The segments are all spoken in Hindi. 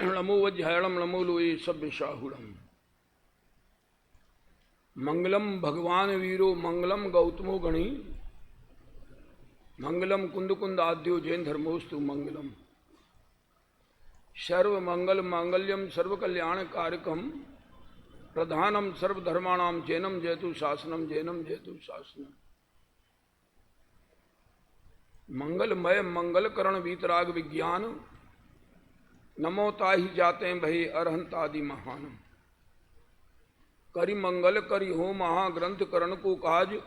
नमो वज्रायणम नमो लोये सभ्यसाहुणम। मंगलम भगवान वीरो मंगलम गौतमो गणी मंगलम कुंद कुंद आद्यो जैन धर्मोस्तु मंगलम। सर्व मंगल मांगल्यम सर्व कल्याण कारकम प्रधानम सर्वधर्माणाम जैनम जयतु शासनम जैनम जयतु शासनम। मंगलमय मंगलकरण वीतराग विज्ञान नमो ताहि जाते भय अरहंतादि महानम। करि मंगल करि हो महाग्रंथ करण को काज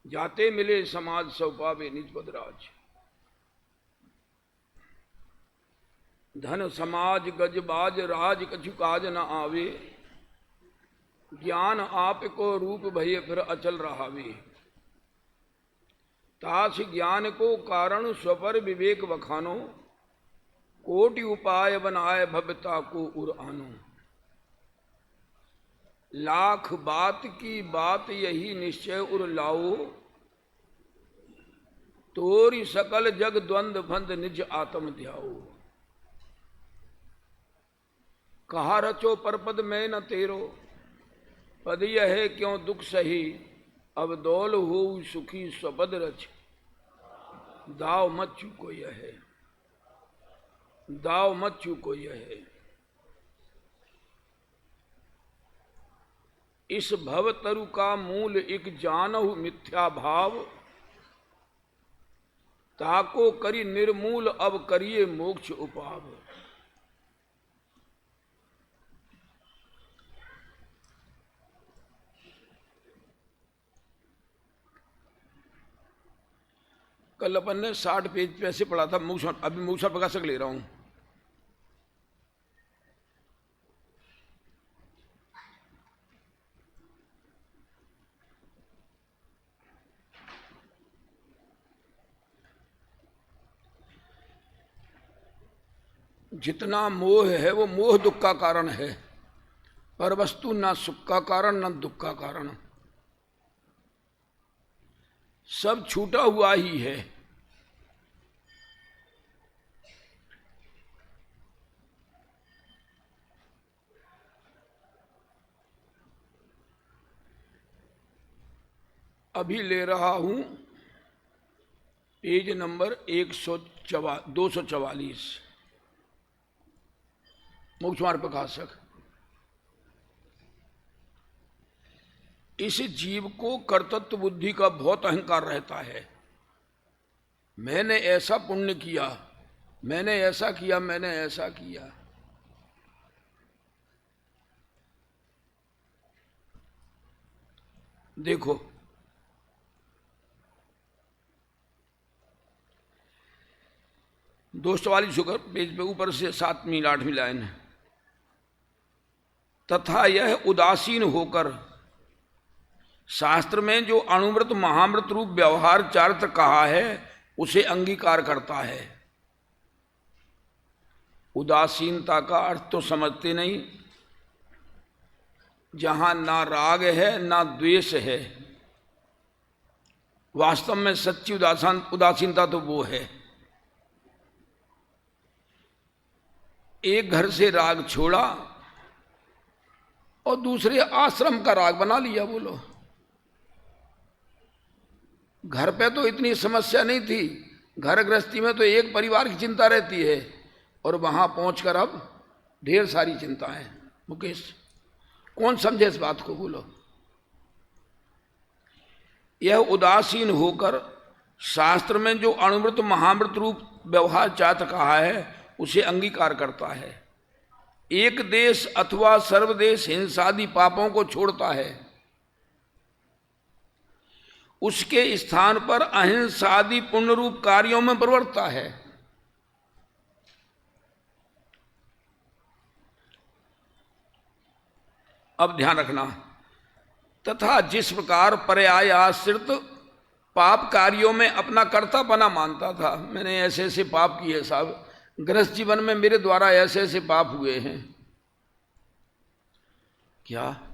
जाते मिले समाज सब पावे निज पदराज। धन समाज गजबाज राज कछु काज न आवे ज्ञान आप को रूप भय फिर अचल रहावे। तास ज्ञान को कारण स्वपर विवेक बखानो कोटि उपाय बनाए भव्यता को उर आनो। लाख बात की बात यही निश्चय उर लाओ तोरी सकल जग द्वंद फंद निज आत्म ध्याओ। कहा रचो परपद में न तेरो पद यह क्यों दुख सही अब दौल हो सुखी स्वपद रच दाव मत चूको यह दाव मत चूको यह। इस भव तरु का मूल एक जानहु मिथ्या भाव ताको करी निर्मूल अब करिए मोक्ष उपाव। कल अपन ने 60 पेज पे ऐसे पढ़ा था मूक्षण, अभी मूक्षण प्रकाशक ले रहा हूं। जितना मोह है वो मोह दुख का कारण है, पर वस्तु ना सुख का कारण ना दुख का कारण, सब छूटा हुआ ही है। अभी ले रहा हूं पेज नंबर 244 मोक्षमार्ग प्रकाशक। इस जीव को कर्तृत्व बुद्धि का बहुत अहंकार रहता है। मैंने ऐसा पुण्य किया, मैंने ऐसा किया, मैंने ऐसा किया। देखो 244 होकर पेज पे ऊपर से 7वीं 8वीं लाइन है। तथा यह उदासीन होकर शास्त्र में जो अणुमृत महामृत रूप व्यवहार चारित्र कहा है उसे अंगीकार करता है। उदासीनता का अर्थ तो समझते नहीं। जहां ना राग है ना द्वेष है, वास्तव में सच्ची उदासीनता तो वो है। एक घर से राग छोड़ा और दूसरे आश्रम का राग बना लिया। बोलो, घर पे तो इतनी समस्या नहीं थी, घर गृहस्थी में तो एक परिवार की चिंता रहती है, और वहां पहुंचकर अब ढेर सारी चिंता है। मुकेश, कौन समझे इस बात को? बोलो। यह उदासीन होकर शास्त्र में जो अणुमृत महामृत रूप व्यवहार चात्र कहा है उसे अंगीकार करता है। एक देश अथवा सर्वदेश हिंसादि पापों को छोड़ता है, उसके स्थान पर अहिंसादि पुण्य रूप कार्यों में प्रवर्तता है। अब ध्यान रखना, तथा जिस प्रकार पर्याय आश्रित पाप कार्यों में अपना कर्तापना मानता था, मैंने ऐसे ऐसे पाप किए साहब, गृहस्थ जीवन में मेरे द्वारा ऐसे ऐसे पाप हुए हैं। क्या?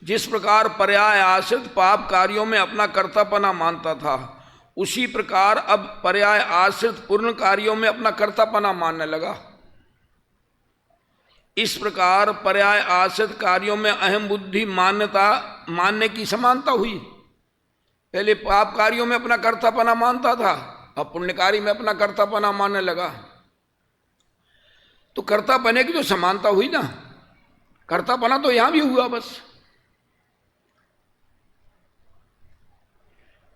जिस प्रकार पर्याय आश्रित पाप कार्यों में अपना कर्तापना मानता था, उसी प्रकार अब पर्याय आश्रित पूर्ण कार्यों में अपना कर्तापना मानने लगा। इस प्रकार पर्याय आश्रित कार्यों में अहम बुद्धि मानने की समानता हुई। पहले पाप कार्यों में अपना कर्तापना मानता था, अब पुण्य कार्य में अपना कर्तापना मानने लगा। तो कर्तापने की जो समानता हुई ना, कर्तापना तो यहां भी हुआ। बस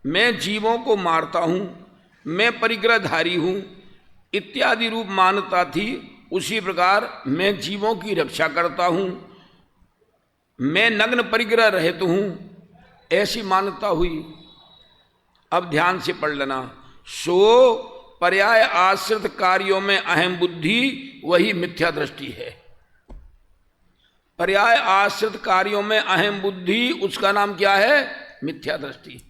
मैं जीवों को मारता हूं, मैं परिग्रहधारी हूं इत्यादि रूप मान्यता थी, उसी प्रकार मैं जीवों की रक्षा करता हूं, मैं नग्न परिग्रह रहित हूं, ऐसी मान्यता हुई। अब ध्यान से पढ़ लेना। सो पर्याय आश्रित कार्यों में अहम बुद्धि वही मिथ्या दृष्टि है। पर्याय आश्रित कार्यों में अहम बुद्धि, उसका नाम क्या है? मिथ्या दृष्टि।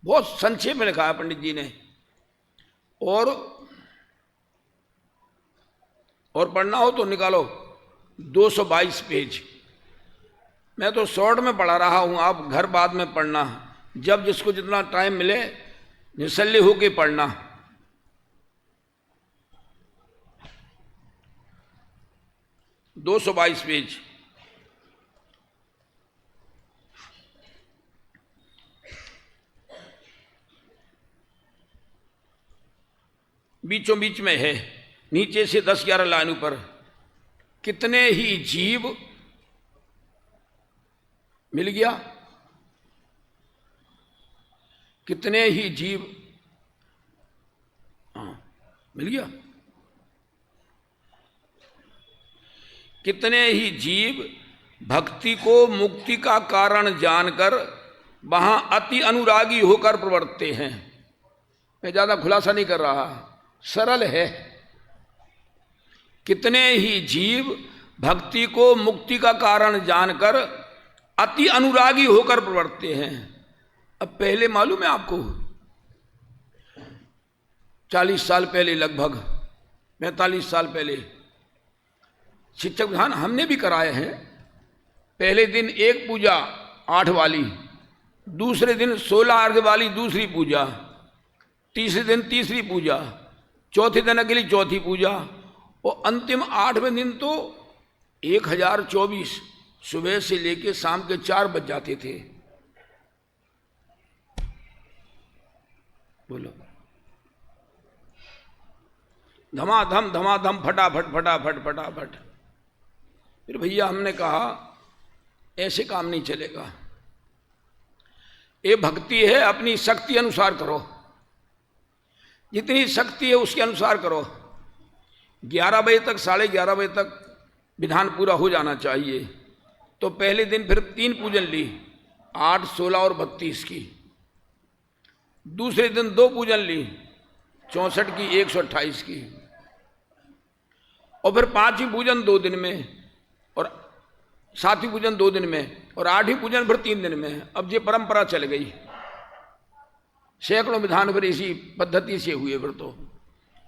बहुत संक्षेप में लिखा है पंडित जी ने। और पढ़ना हो तो निकालो 222 पेज। मैं तो शॉर्ट में पढ़ा रहा हूं, आप घर बाद में पढ़ना, जब जिसको जितना टाइम मिले निसल्ले होके पढ़ना। दो 222 पेज। बीचों बीच में है, नीचे से 10-11 लाइन ऊपर। कितने ही जीव, मिल गया? कितने ही जीव, हाँ मिल गया। कितने ही जीव भक्ति को मुक्ति का कारण जानकर वहां अति अनुरागी होकर प्रवर्तते हैं। मैं ज्यादा खुलासा नहीं कर रहा, सरल है। कितने ही जीव भक्ति को मुक्ति का कारण जानकर अति अनुरागी होकर प्रवर्तते हैं। अब पहले मालूम है आपको, 40 साल पहले, लगभग 45 साल पहले शिक्षक विधान हमने भी कराए हैं। पहले दिन एक पूजा 8 वाली, दूसरे दिन 16 अर्घ वाली दूसरी पूजा, तीसरे दिन तीसरी पूजा, चौथे दिन अगली चौथी पूजा, और अंतिम 8वें दिन तो 1024 सुबह से लेके शाम के 4 बज जाते थे। बोलो, धमाधम फटाफट फटाफट फटाफट। फिर भैया हमने कहा ऐसे काम नहीं चलेगा, ये भक्ति है, अपनी शक्ति अनुसार करो, जितनी शक्ति है उसके अनुसार करो। 11 बजे तक, 11:30 बजे तक विधान पूरा हो जाना चाहिए। तो पहले दिन फिर 3 पूजन ली, 8, 16 और 32 की। दूसरे दिन 2 पूजन ली, 64 की, 128 की। और फिर 5वीं पूजन 2 दिन में, और 7वीं पूजन 2 दिन में, और 8वीं पूजन फिर 3 दिन में। अब ये परंपरा चल गई, सैकड़ों विधान फिर इसी पद्धति से हुए। फिर तो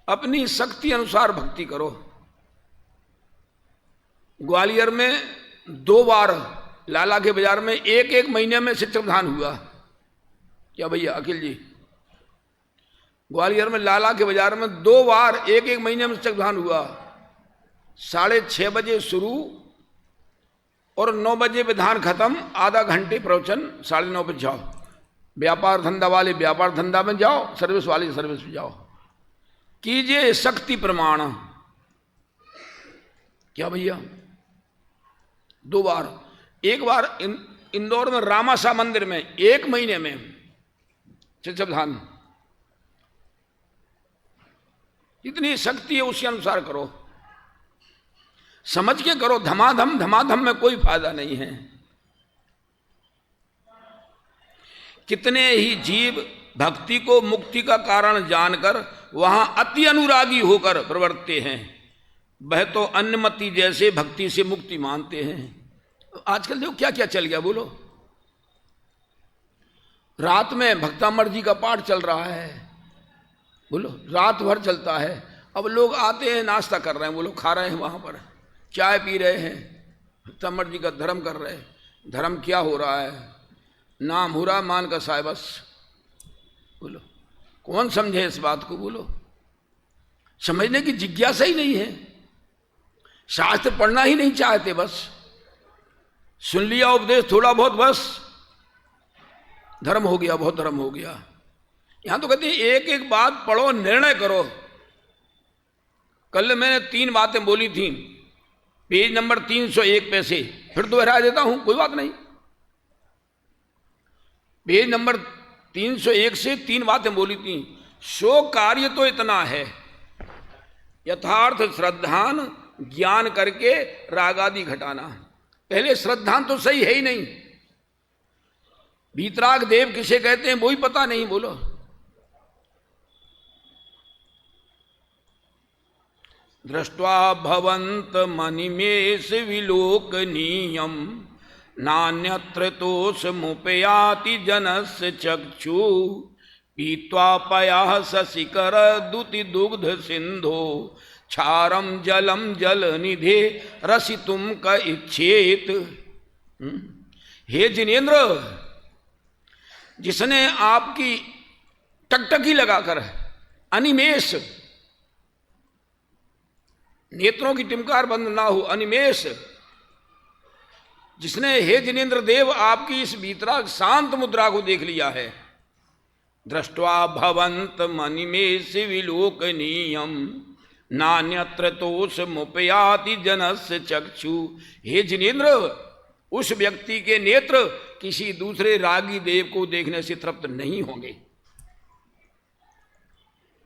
अपनी शक्ति अनुसार भक्ति करो। ग्वालियर में 2 बार लाला के बाजार में एक महीने में शिक्षक विधान हुआ। क्या भैया अखिल जी? ग्वालियर में लाला के बाजार में 2 बार एक महीने में शिक्षक विधान हुआ। 6:30 बजे शुरू और 9 बजे विधान खत्म, आधा घंटे प्रवचन, 9:30 बजे जाओ। व्यापार धंधा वाले व्यापार धंधा में जाओ, सर्विस वाले सर्विस में जाओ। कीजिए शक्ति प्रमाण। क्या भैया? 2 बार। एक बार इंदौर में रामासा मंदिर में 1 महीने में शिक्षक विधान। इतनी शक्ति है, उसके अनुसार करो, समझ के करो। धमाधम में कोई फायदा नहीं है। कितने ही जीव भक्ति को मुक्ति का कारण जानकर वहां अति अनुरागी होकर प्रवर्तते हैं, वह तो अन्नमति जैसे भक्ति से मुक्ति मानते हैं। आजकल देखो क्या क्या चल गया। बोलो, रात में भक्तामर जी का पाठ चल रहा है, बोलो रात भर चलता है। अब लोग आते हैं, नाश्ता कर रहे हैं, वो लोग खा रहे हैं, वहां पर चाय पी रहे हैं, भक्तामर जी का धर्म कर रहे हैं। धर्म क्या हो रहा है? नाम हो रहा मान का साहेबस। बोलो, कौन समझे इस बात को? बोलो, समझने की जिज्ञासा ही नहीं है। शास्त्र पढ़ना ही नहीं चाहते, बस सुन लिया उपदेश थोड़ा बहुत, बस धर्म हो गया, बहुत धर्म हो गया। यहां तो कहते हैं एक एक बात पढ़ो, निर्णय करो। कल मैंने 3 बातें बोली थी, पेज नंबर 301 पे से फिर दोहरा देता हूं, कोई बात नहीं। पेज नंबर 301 से 3 बातें बोली थी। सो कार्य तो इतना है, यथार्थ श्रद्धान ज्ञान करके राग आदि घटाना। पहले श्रद्धान तो सही है ही नहीं, वीतराग देव किसे कहते हैं वो ही पता नहीं। बोलो, दृष्ट्वा भवंत मनिमेष विलोकनीयम नान्यत्र तोषमुपयाति जनस्य चक्षु पीत्वा पयाः शशिकर दुति दुग्ध सिंधो क्षारम जलम जल निधे रसितुम क इच्छेत। हे जिनेन्द्र, जिसने आपकी टकटकी लगाकर अनिमेष, नेत्रों की टिमकार बंद ना हो, अनिमेष, जिसने हे जिनेन्द्र देव आपकी इस वीतराग शांत मुद्रा को देख लिया है, दृष्ट्वा भवंत मनिमेष विलोकनीयम नान्यत्र तोषमुपयाति जनस्य चक्षु। हे जिनेन्द्र, उस व्यक्ति के नेत्र किसी दूसरे रागी देव को देखने से तृप्त नहीं होंगे।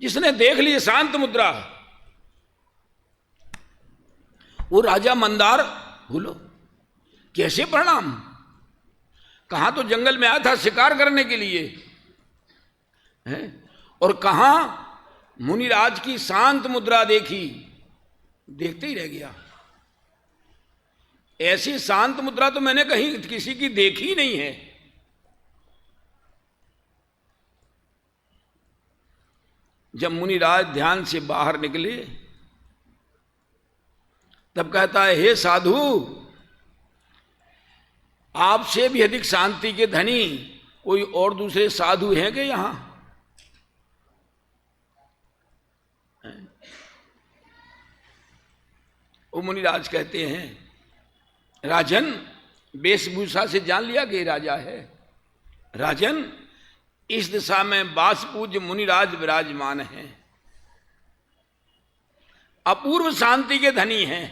जिसने देख ली शांत मुद्रा, वो राजा मंदार, बोलो कैसे प्रणाम, कहां तो जंगल में आया था शिकार करने के लिए है, और कहां मुनिराज की शांत मुद्रा देखी, देखते ही रह गया। ऐसी शांत मुद्रा तो मैंने कहीं किसी की देखी नहीं है। जब मुनिराज ध्यान से बाहर निकले तब कहता है, हे साधु, आपसे भी अधिक शांति के धनी कोई और दूसरे साधु हैं क्या यहां? वो मुनिराज कहते हैं, राजन, वेशभूषा से जान लिया कि राजा है। राजन, इस दिशा में वासपूज्य मुनिराज विराजमान हैं, अपूर्व शांति के धनी हैं।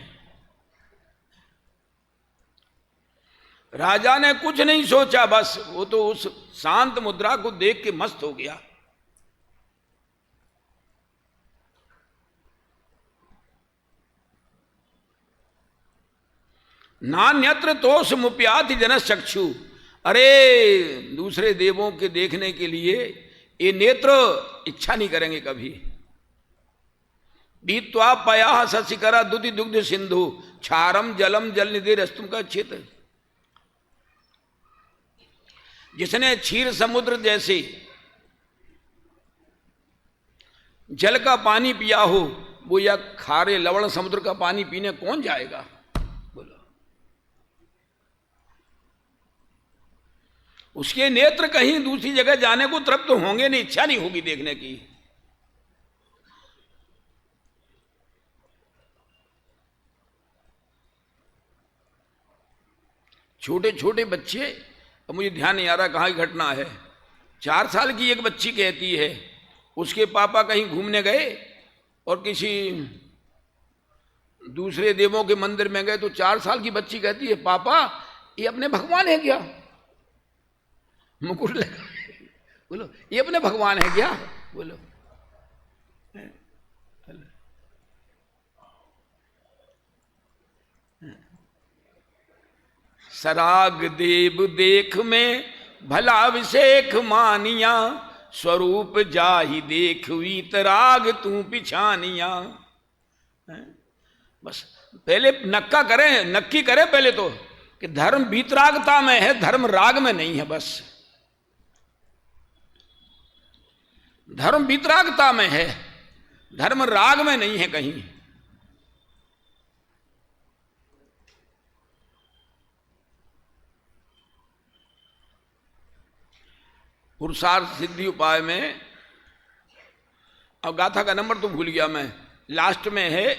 राजा ने कुछ नहीं सोचा, बस वो तो उस शांत मुद्रा को देख के मस्त हो गया। नान्यत्र तोषमुपयाति जनस्य चक्षु। अरे, दूसरे देवों के देखने के लिए ये नेत्र इच्छा नहीं करेंगे कभी। पीत्वा पयाः शशिकर दुति दुग्ध सिंधु क्षारम जलम जल निधि रस्तुम का क्षेत्र। जिसने क्षीर समुद्र जैसे जल का पानी पिया हो, वो या खारे लवण समुद्र का पानी पीने कौन जाएगा? बोलो, उसके नेत्र कहीं दूसरी जगह जाने को तृप्त होंगे नहीं, इच्छा नहीं होगी देखने की। छोटे छोटे बच्चे, अब मुझे ध्यान नहीं आ रहा कहाँ की घटना है, 4 साल की एक बच्ची कहती है, उसके पापा कहीं घूमने गए और किसी दूसरे देवों के मंदिर में गए, तो 4 साल की बच्ची कहती है, पापा ये अपने भगवान है क्या? मुकुट लगा, बोलो ये अपने भगवान है क्या? बोलो, सराग देव देख में भला अभिषेक मानिया, स्वरूप जाहि देख वीतराग तू पिछानिया। बस पहले नक्की करे पहले तो कि धर्म वीतरागता में है, धर्म राग में नहीं है। बस धर्म वीतरागता में है, धर्म राग में नहीं है कहीं। पुरुषार्थ सिद्धि उपाय में अब गाथा का नंबर तो भूल गया मैं, लास्ट में है,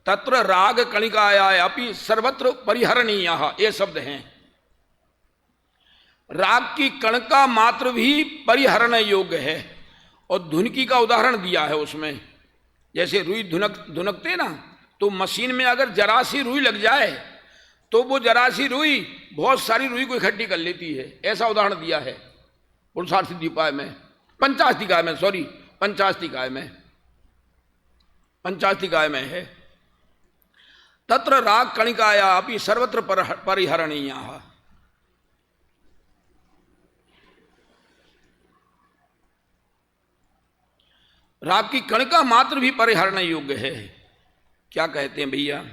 तत्र राग कणिकाया अपि सर्वत्र परिहरणीय, ये शब्द हैं। राग की कणका मात्र भी परिहरण योग्य है। और धुनकी का उदाहरण दिया है उसमें, जैसे रुई धुनकते ना, तो मशीन में अगर जरा सी रुई लग जाए तो वो जरा सी रुई बहुत सारी रुई को इकट्ठी कर लेती है, ऐसा उदाहरण दिया है पुरुषार्थ सिद्धिपाय में, पंचास्तिकाय में, सॉरी पंचास्तिकाय में है। तत्र राग कणिकाया अपि सर्वत्र परिहरणीय। राग की कणिका मात्र भी परिहरण योग्य है। क्या कहते हैं भैया?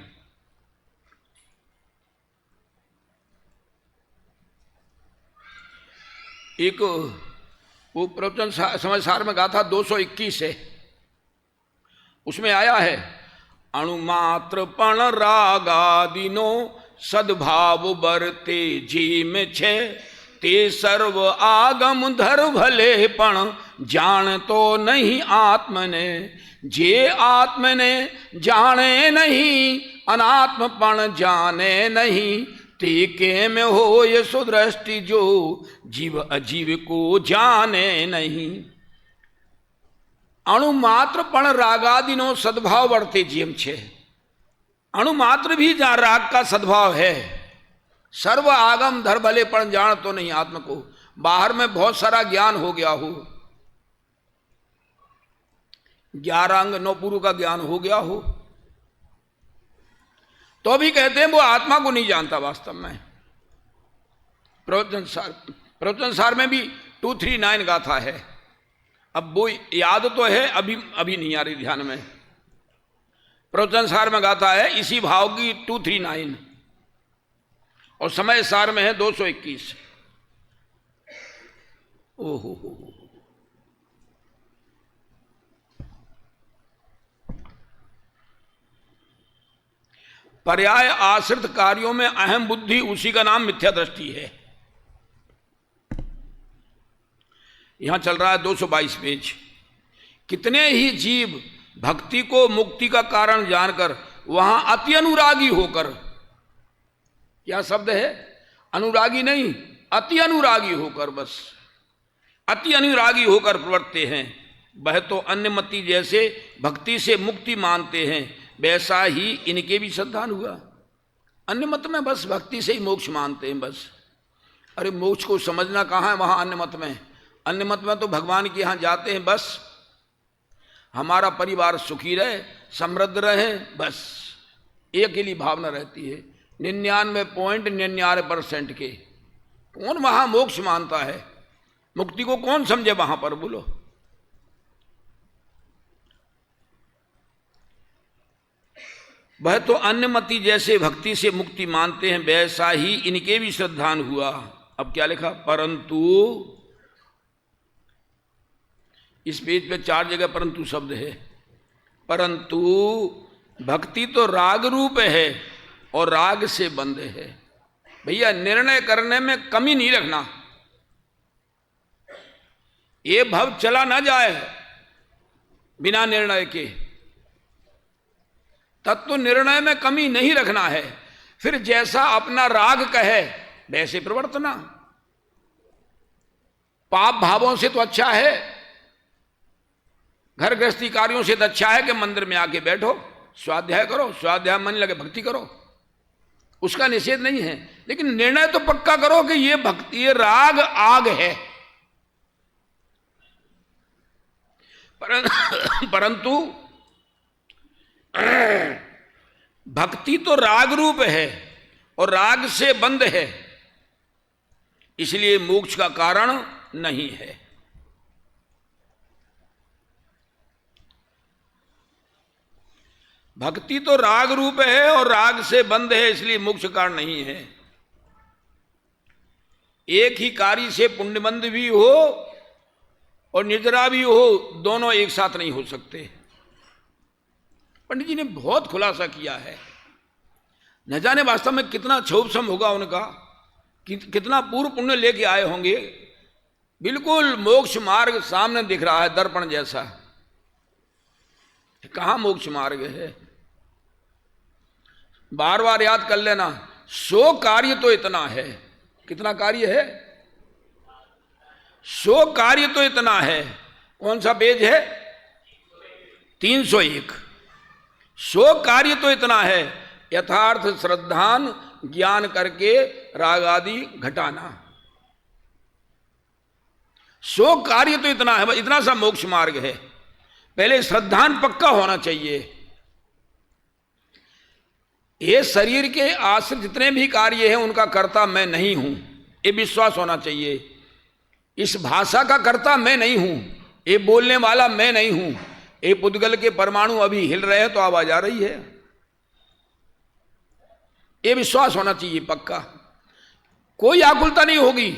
एक वो प्रवचन समाचार में गाथा 221 है, उसमें आया है, अणुमात्र पण रागादिनो सद्भाव बरते जी में छे, ते सर्व आगम धर भले पण जान तो नहीं आत्मने, जे आत्मने जाने नहीं अनात्मपण जाने नहीं, ते के में हो ये सुदृष्टि जो जीव अजीव को जाने नहीं। अणुमात्र पण रागादिनो सद्भाव वर्ते जीव छे, अणुमात्र भी जहां राग का सद्भाव है, सर्व आगम धर भले पण जान तो नहीं आत्म को, बाहर में बहुत सारा ज्ञान हो गया हो, 11 अंग 9 पुरु का ज्ञान हो गया हो, तो भी कहते हैं वो आत्मा को नहीं जानता वास्तव में। प्रवचन सार में भी 239 गाथा है, अब वो याद तो है, अभी नहीं आ रही ध्यान में। प्रवचन सार में गाथा है इसी भाव की 239, और समय सार में है 221। ओहो, पर्याय आश्रित कार्यों में अहम बुद्धि, उसी का नाम मिथ्या दृष्टि है। यहां चल रहा है 222 पेज। कितने ही जीव भक्ति को मुक्ति का कारण जानकर वहां अति अनुरागी होकर, क्या शब्द है? अनुरागी नहीं, अति अनुरागी होकर, बस अति अनुरागी होकर प्रवर्तते हैं, वह तो अन्यमति जैसे भक्ति से मुक्ति मानते हैं, वैसा ही इनके भी श्रद्धान हुआ। अन्य मत में बस भक्ति से ही मोक्ष मानते हैं बस। अरे मोक्ष को समझना कहाँ है वहाँ अन्य मत में? अन्य मत में तो भगवान के यहाँ जाते हैं बस, हमारा परिवार सुखी रहे, समृद्ध रहे, बस एक ही भावना रहती है। 99.99% के कौन वहाँ मोक्ष मानता है? मुक्ति को कौन समझे वहाँ पर, बोलो? वह तो अन्यमति जैसे भक्ति से मुक्ति मानते हैं, वैसा ही इनके भी श्रद्धान हुआ। अब क्या लिखा? परंतु, इस पेज पे 4 जगह परंतु शब्द है। परंतु भक्ति तो राग रूप है और राग से बंध है। भैया निर्णय करने में कमी नहीं रखना, ये भव चला ना जाए बिना निर्णय के। तत्व निर्णय में कमी नहीं रखना है, फिर जैसा अपना राग कहे वैसे प्रवर्तना। पाप भावों से तो अच्छा है, घर गृहस्थी कार्यों से तो अच्छा है कि मंदिर में आके बैठो, स्वाध्याय करो, स्वाध्याय मन लगे भक्ति करो, उसका निषेध नहीं है, लेकिन निर्णय तो पक्का करो कि ये भक्ति, ये राग आग है। परंतु भक्ति तो राग रूप है और राग से बंध है, इसलिए मोक्ष का कारण नहीं है। भक्ति तो राग रूप है और राग से बंध है, इसलिए मोक्ष कारण नहीं है। एक ही कार्य से पुण्यबंध भी हो और निद्रा भी हो, दोनों एक साथ नहीं हो सकते। पंडित जी ने बहुत खुलासा किया है, न जाने वास्तव में कितना क्षोभसम होगा उनका, कितना पूर्व पुण्य लेके आए होंगे बिल्कुल मोक्ष मार्ग सामने दिख रहा है दर्पण जैसा। कहां मोक्ष मार्ग है? बार बार याद कर लेना, सो कार्य तो इतना है। कितना कार्य है? सो कार्य तो इतना है। कौन सा पेज है? 301। सो कार्य तो इतना है, यथार्थ श्रद्धान ज्ञान करके राग आदि घटाना। सो कार्य तो इतना है, इतना सा मोक्ष मार्ग है। पहले श्रद्धान पक्का होना चाहिए। ये शरीर के आश्रित जितने भी कार्य हैं उनका कर्ता मैं नहीं हूं, ये विश्वास होना चाहिए। इस भाषा का कर्ता मैं नहीं हूं, ये बोलने वाला मैं नहीं हूं। ये पुद्गल के परमाणु अभी हिल रहे हैं तो आवाज आ रही है, ये विश्वास होना चाहिए पक्का। कोई आकुलता नहीं होगी,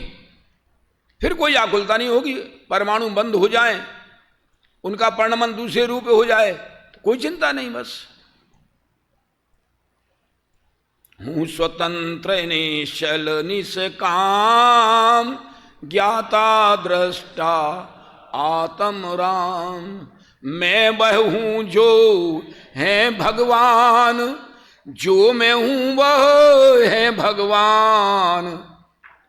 फिर कोई आकुलता नहीं होगी। परमाणु बंद हो जाएं, उनका पर्णमन दूसरे रूप हो जाए तो कोई चिंता नहीं। बस हूं स्वतंत्र निश्चल निष्काम, ज्ञाता दृष्टा आत्म राम। मैं वह हूं जो है भगवान, जो मैं हूं वह है भगवान।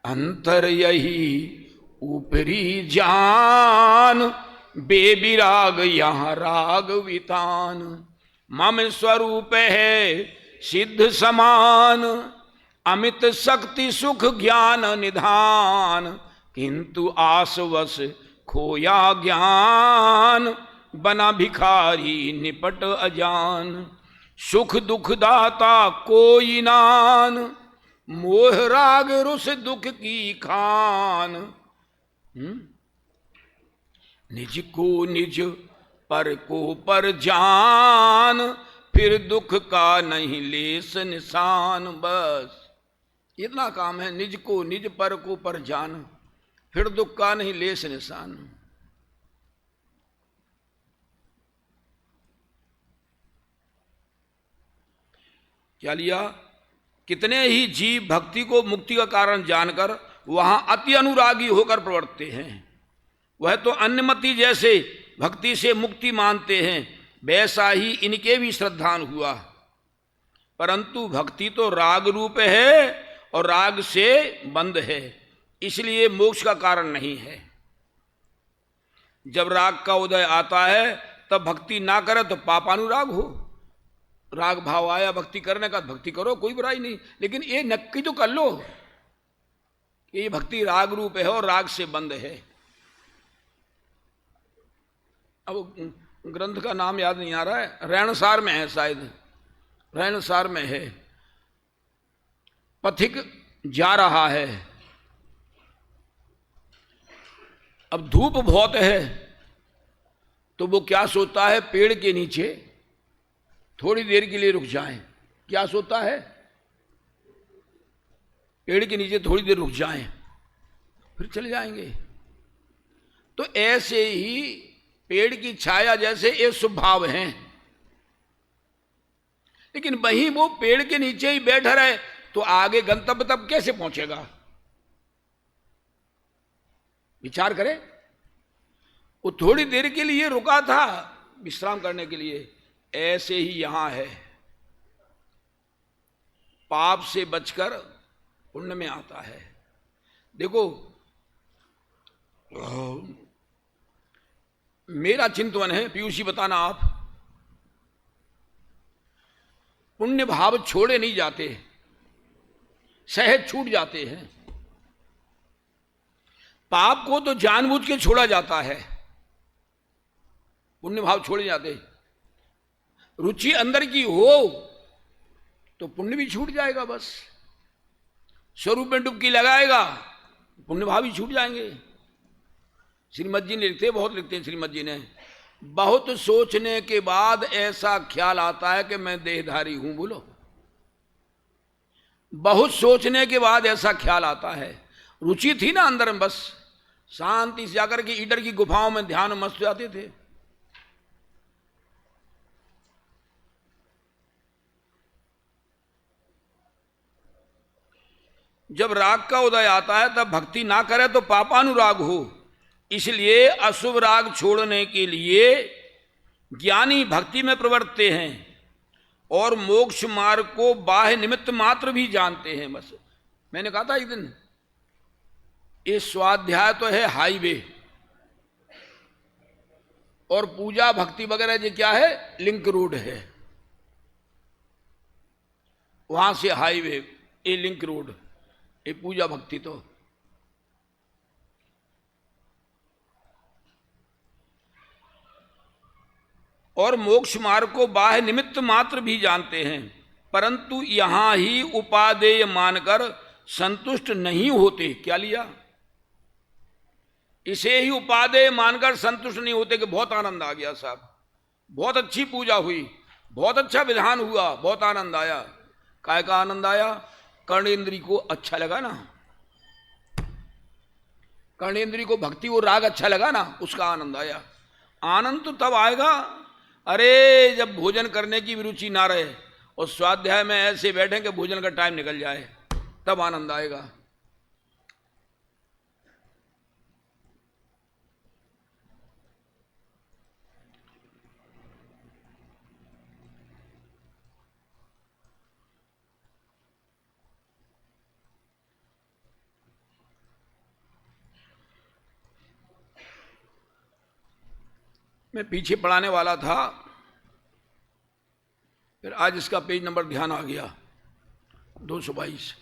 अंतर यही ऊपरी जान, बेबिराग यहां राग वितान। मम स्वरूप है सिद्ध समान, अमित शक्ति सुख ज्ञान निधान। किंतु आसवश खोया ज्ञान, बना भिखारी निपट अजान। सुख दुख दाता कोई नान, मोह राग रुस दुख की खान। निज को निज पर को पर जान, फिर दुख का नहीं लेस निशान। बस इतना काम है, निज को निज पर को पर जान, फिर दुख का नहीं लेस निशान। क्या लिया? कितने ही जीव भक्ति को मुक्ति का कारण जानकर वहां अति अनुरागी होकर प्रवर्तते हैं। वह तो अन्यमति जैसे भक्ति से मुक्ति मानते हैं, वैसा ही इनके भी श्रद्धान हुआ। परंतु भक्ति तो राग रूप है और राग से बंद है, इसलिए मोक्ष का कारण नहीं है। जब राग का उदय आता है तब भक्ति ना करे तो पापानुराग हो। राग भाव आया भक्ति करने का, भक्ति करो, कोई बुराई नहीं, लेकिन ये नक्की तो कर लो कि ये भक्ति राग रूप है और राग से बंद है। अब ग्रंथ का नाम याद नहीं आ रहा है, रैणसार में है शायद, रैणसार में है। पथिक जा रहा है, अब धूप बहुत है तो वो क्या सोचता है, पेड़ के नीचे थोड़ी देर के लिए रुक जाएं। क्या सोचता है? पेड़ के नीचे थोड़ी देर रुक जाएं, फिर चले जाएंगे। तो ऐसे ही पेड़ की छाया जैसे ये स्वभाव हैं, लेकिन वहीं वो पेड़ के नीचे ही बैठा रहे तो आगे गंतव्य तक कैसे पहुंचेगा? विचार करें। वो थोड़ी देर के लिए रुका था विश्राम करने के लिए, ऐसे ही यहां है। पाप से बचकर पुण्य में आता है। देखो, मेरा चिंतन है, पीयूषी बताना आप, पुण्य भाव छोड़े नहीं जाते, सहज छूट जाते हैं। पाप को तो जानबूझ के छोड़ा जाता है, पुण्य भाव छोड़े जाते। रुचि अंदर की हो तो पुण्य भी छूट जाएगा। बस स्वरूप में डुबकी लगाएगा, पुण्य भाव भी छूट जाएंगे। श्रीमद जी ने लिखते, बहुत लिखते हैं श्रीमद जी ने, बहुत सोचने के बाद ऐसा ख्याल आता है कि मैं देहधारी हूं। बोलो, बहुत सोचने के बाद ऐसा ख्याल आता है। रुचि थी ना अंदर में, बस शांति से जाकर के ईडर की गुफाओं में ध्यान में मस्त जाते थे। जब राग का उदय आता है तब भक्ति ना करे तो पापानुराग हो, इसलिए अशुभ राग छोड़ने के लिए ज्ञानी भक्ति में प्रवर्तते हैं और मोक्ष मार्ग को बाह्य निमित्त मात्र भी जानते हैं। बस मैंने कहा था एक दिन, ये स्वाध्याय तो है हाईवे, और पूजा भक्ति वगैरह ये क्या है, लिंक रोड है। वहां से हाईवे, ये लिंक रोड, ये पूजा भक्ति तो। और मोक्ष मार्ग को बाह्य निमित्त मात्र भी जानते हैं, परंतु यहां ही उपादेय मानकर संतुष्ट नहीं होते। क्या लिया? इसे ही उपादेय मानकर संतुष्ट नहीं होते कि बहुत आनंद आ गया साहब, बहुत अच्छी पूजा हुई, बहुत अच्छा विधान हुआ, बहुत आनंद आया। काय का आनंद आया? कर्णेंद्री को अच्छा लगा ना, कर्णेंद्री को भक्ति और राग अच्छा लगा ना, उसका आनंद आया। आनंद तो तब आएगा अरे जब भोजन करने की भी रुचि ना रहे और स्वाध्याय में ऐसे बैठे कि भोजन का टाइम निकल जाए, तब आनंद आएगा। मैं पीछे पढ़ाने वाला था, फिर आज इसका पेज नंबर ध्यान आ गया, 222।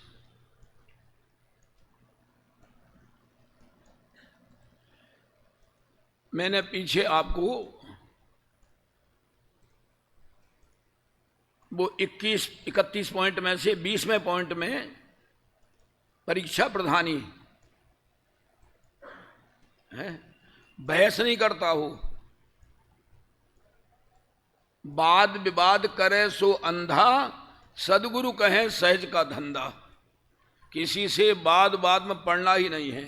मैंने पीछे आपको वो 31 पॉइंट में से 20वें पॉइंट में परीक्षा प्रधानी है, बहस नहीं करता हो, वाद विवाद करे सो अंधा, सदगुरु कहे सहज का धंधा। किसी से वाद में पढ़ना ही नहीं है।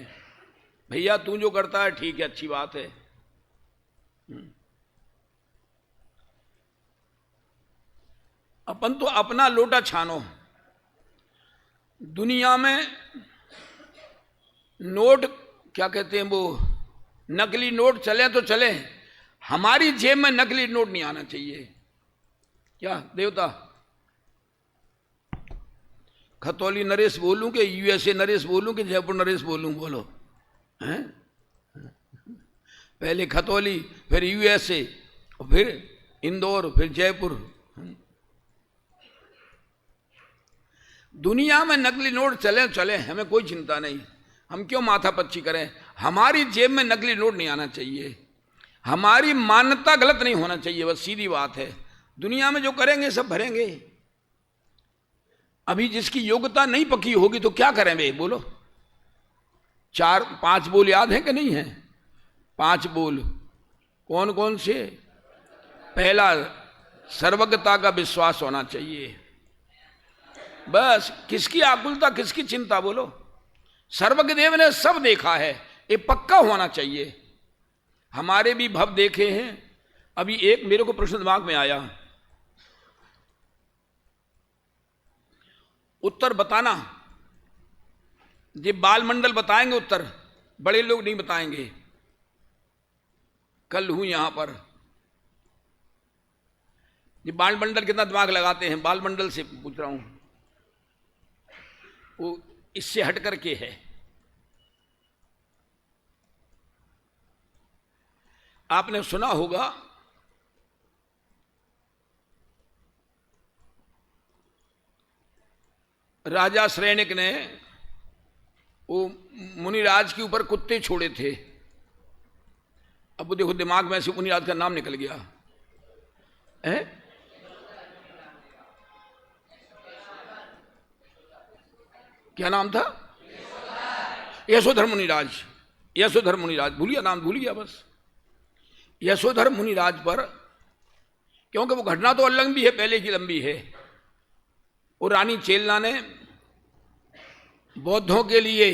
भैया तू जो करता है ठीक है, अच्छी बात है, अपन तो अपना लोटा छानो। दुनिया में नोट क्या कहते हैं, वो नकली नोट चले तो चले, हमारी जेब में नकली नोट नहीं आना चाहिए। क्या देवता? खतौली नरेश बोलूं कि यूएसए नरेश बोलूं कि जयपुर नरेश बोलूं? बोलो हैं? पहले खतौली, फिर यूएसए, फिर इंदौर, फिर जयपुर। दुनिया में नकली नोट चले चले, हमें कोई चिंता नहीं, हम क्यों माथा पच्ची करें। हमारी जेब में नकली नोट नहीं आना चाहिए, हमारी मान्यता गलत नहीं होना चाहिए, बस सीधी बात है। दुनिया में जो करेंगे सब भरेंगे। अभी जिसकी योग्यता नहीं पक्की होगी तो क्या करें वे? बोलो। 4-5 बोल याद है कि नहीं है? 5 बोल कौन कौन से? पहला, सर्वज्ञता का विश्वास होना चाहिए। बस किसकी आकुलता, किसकी चिंता? बोलो। सर्वज्ञ देव ने सब देखा है, ये पक्का होना चाहिए। हमारे भी भव देखे हैं। अभी एक मेरे को प्रश्न दिमाग में आया, उत्तर बताना। ये बाल मंडल बताएंगे उत्तर, बड़े लोग नहीं बताएंगे। कल हूं यहां पर, ये बाल मंडल कितना दिमाग लगाते हैं, बाल मंडल से पूछ रहा हूं, वो इससे हट करके है। आपने सुना होगा राजा श्रेणिक ने वो मुनिराज के ऊपर कुत्ते छोड़े थे। अब वो देखो दिमाग में से मुनिराज का नाम निकल गया है। क्या नाम था? यशोधर मुनिराज। यशोधर मुनिराज, भूल गया नाम, भूल गया बस। यशोधर मुनिराज पर, क्योंकि वो घटना तो लंबी है, पहले की लंबी है। वो रानी चेलना ने बौद्धों के लिए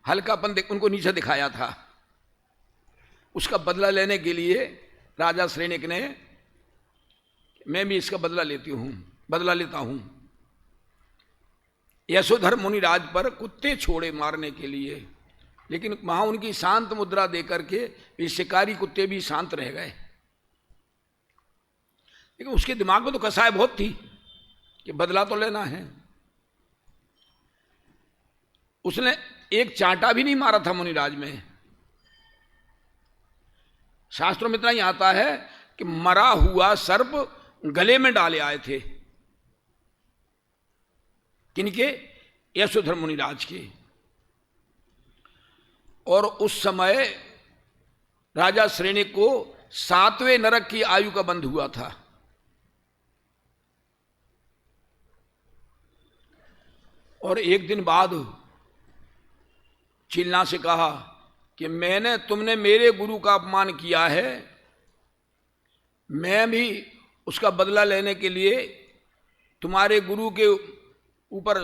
हल्कापन उनको नीचे दिखाया था। उसका बदला लेने के लिए राजा श्रेणिक ने मैं भी इसका बदला लेता हूं। यशोधर मुनिराज पर कुत्ते छोड़े मारने के लिए, लेकिन वहां उनकी शांत मुद्रा देकर के ये शिकारी कुत्ते भी शांत रह गए। लेकिन उसके दिमाग में तो कसाय बहुत थी कि बदला तो लेना है। उसने एक चांटा भी नहीं मारा था मुनिराज में। शास्त्रों में इतना ही आता है कि मरा हुआ सर्प गले में डाले आए थे। किनके? यशोधर मुनिराज के। और उस समय राजा श्रेणिक को 7वें नरक की आयु का बंध हुआ था। और एक दिन बाद चिलना से कहा कि तुमने मेरे गुरु का अपमान किया है, मैं भी उसका बदला लेने के लिए तुम्हारे गुरु के ऊपर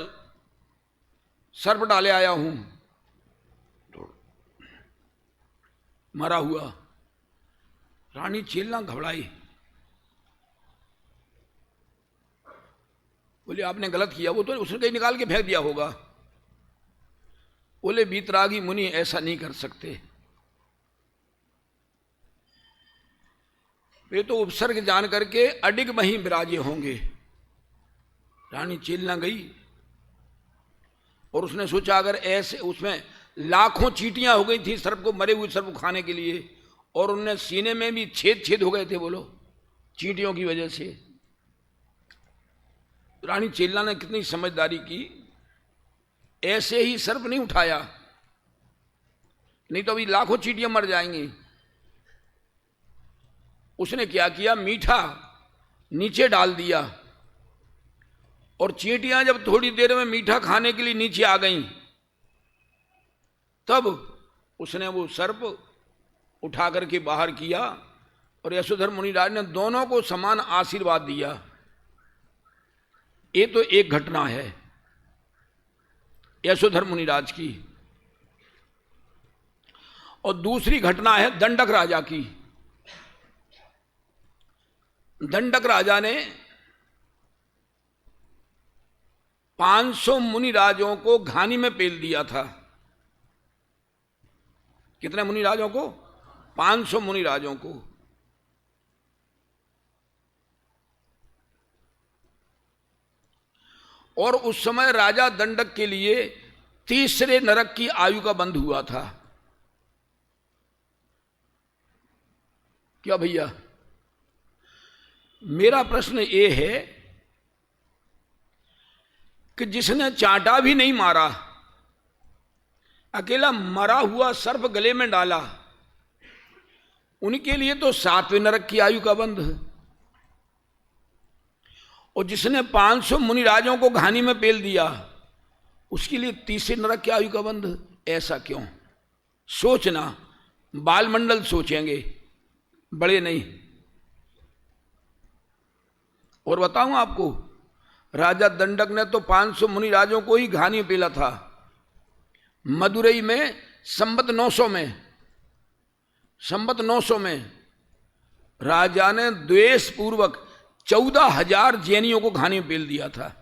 सर्प डाले आया हूं। मरा हुआ। रानी चिलना घबराई, बोले आपने गलत किया। वो तो उसने कहीं निकाल के फेंक दिया होगा। बोले बीतरागी मुनि ऐसा नहीं कर सकते, वे तो उपसर्ग जान करके अडिग वहीं विराजे होंगे। रानी चिलना गई और उसने सोचा अगर ऐसे, उसमें लाखों चींटियां हो गई थी सर्प को, मरे हुए सर्प को खाने के लिए, और उनने सीने में भी छेद हो गए थे बोलो चींटियों की वजह से। रानी चिलना ने कितनी समझदारी की, ऐसे ही सर्प नहीं उठाया, नहीं तो अभी लाखों चींटियां मर जाएंगी। उसने क्या किया, मीठा नीचे डाल दिया, और चींटियां जब थोड़ी देर में मीठा खाने के लिए नीचे आ गईं, तब उसने वो सर्प उठा करके बाहर किया, और यशोधर मुनिराज ने दोनों को समान आशीर्वाद दिया। ये तो एक घटना है यशोधर मुनिराज की। और दूसरी घटना है दंडक राजा की। दंडक राजा ने 500 मुनिराजों को घानी में पेल दिया था। कितने मुनिराजों को? 500 मुनिराजों को। और उस समय राजा दंडक के लिए तीसरे नरक की आयु का बंध हुआ था। क्या भैया? मेरा प्रश्न ये है कि जिसने चांटा भी नहीं मारा, अकेला मरा हुआ सर्प गले में डाला, उनके लिए तो 7वें नरक की आयु का बंध, और जिसने 500 मुनिराजों को घानी में पेल दिया, उसके लिए तीसरे नरक की आयु का बंध। ऐसा क्यों? सोचना, बालमंडल सोचेंगे, बड़े नहीं। और बताऊं आपको, राजा दंडक ने तो 500 मुनिराजों को ही घानी में पेला था। मदुरई में संवत 900 में राजा ने द्वेष पूर्वक 14,000 जैनियों को घानी में पेल दिया था।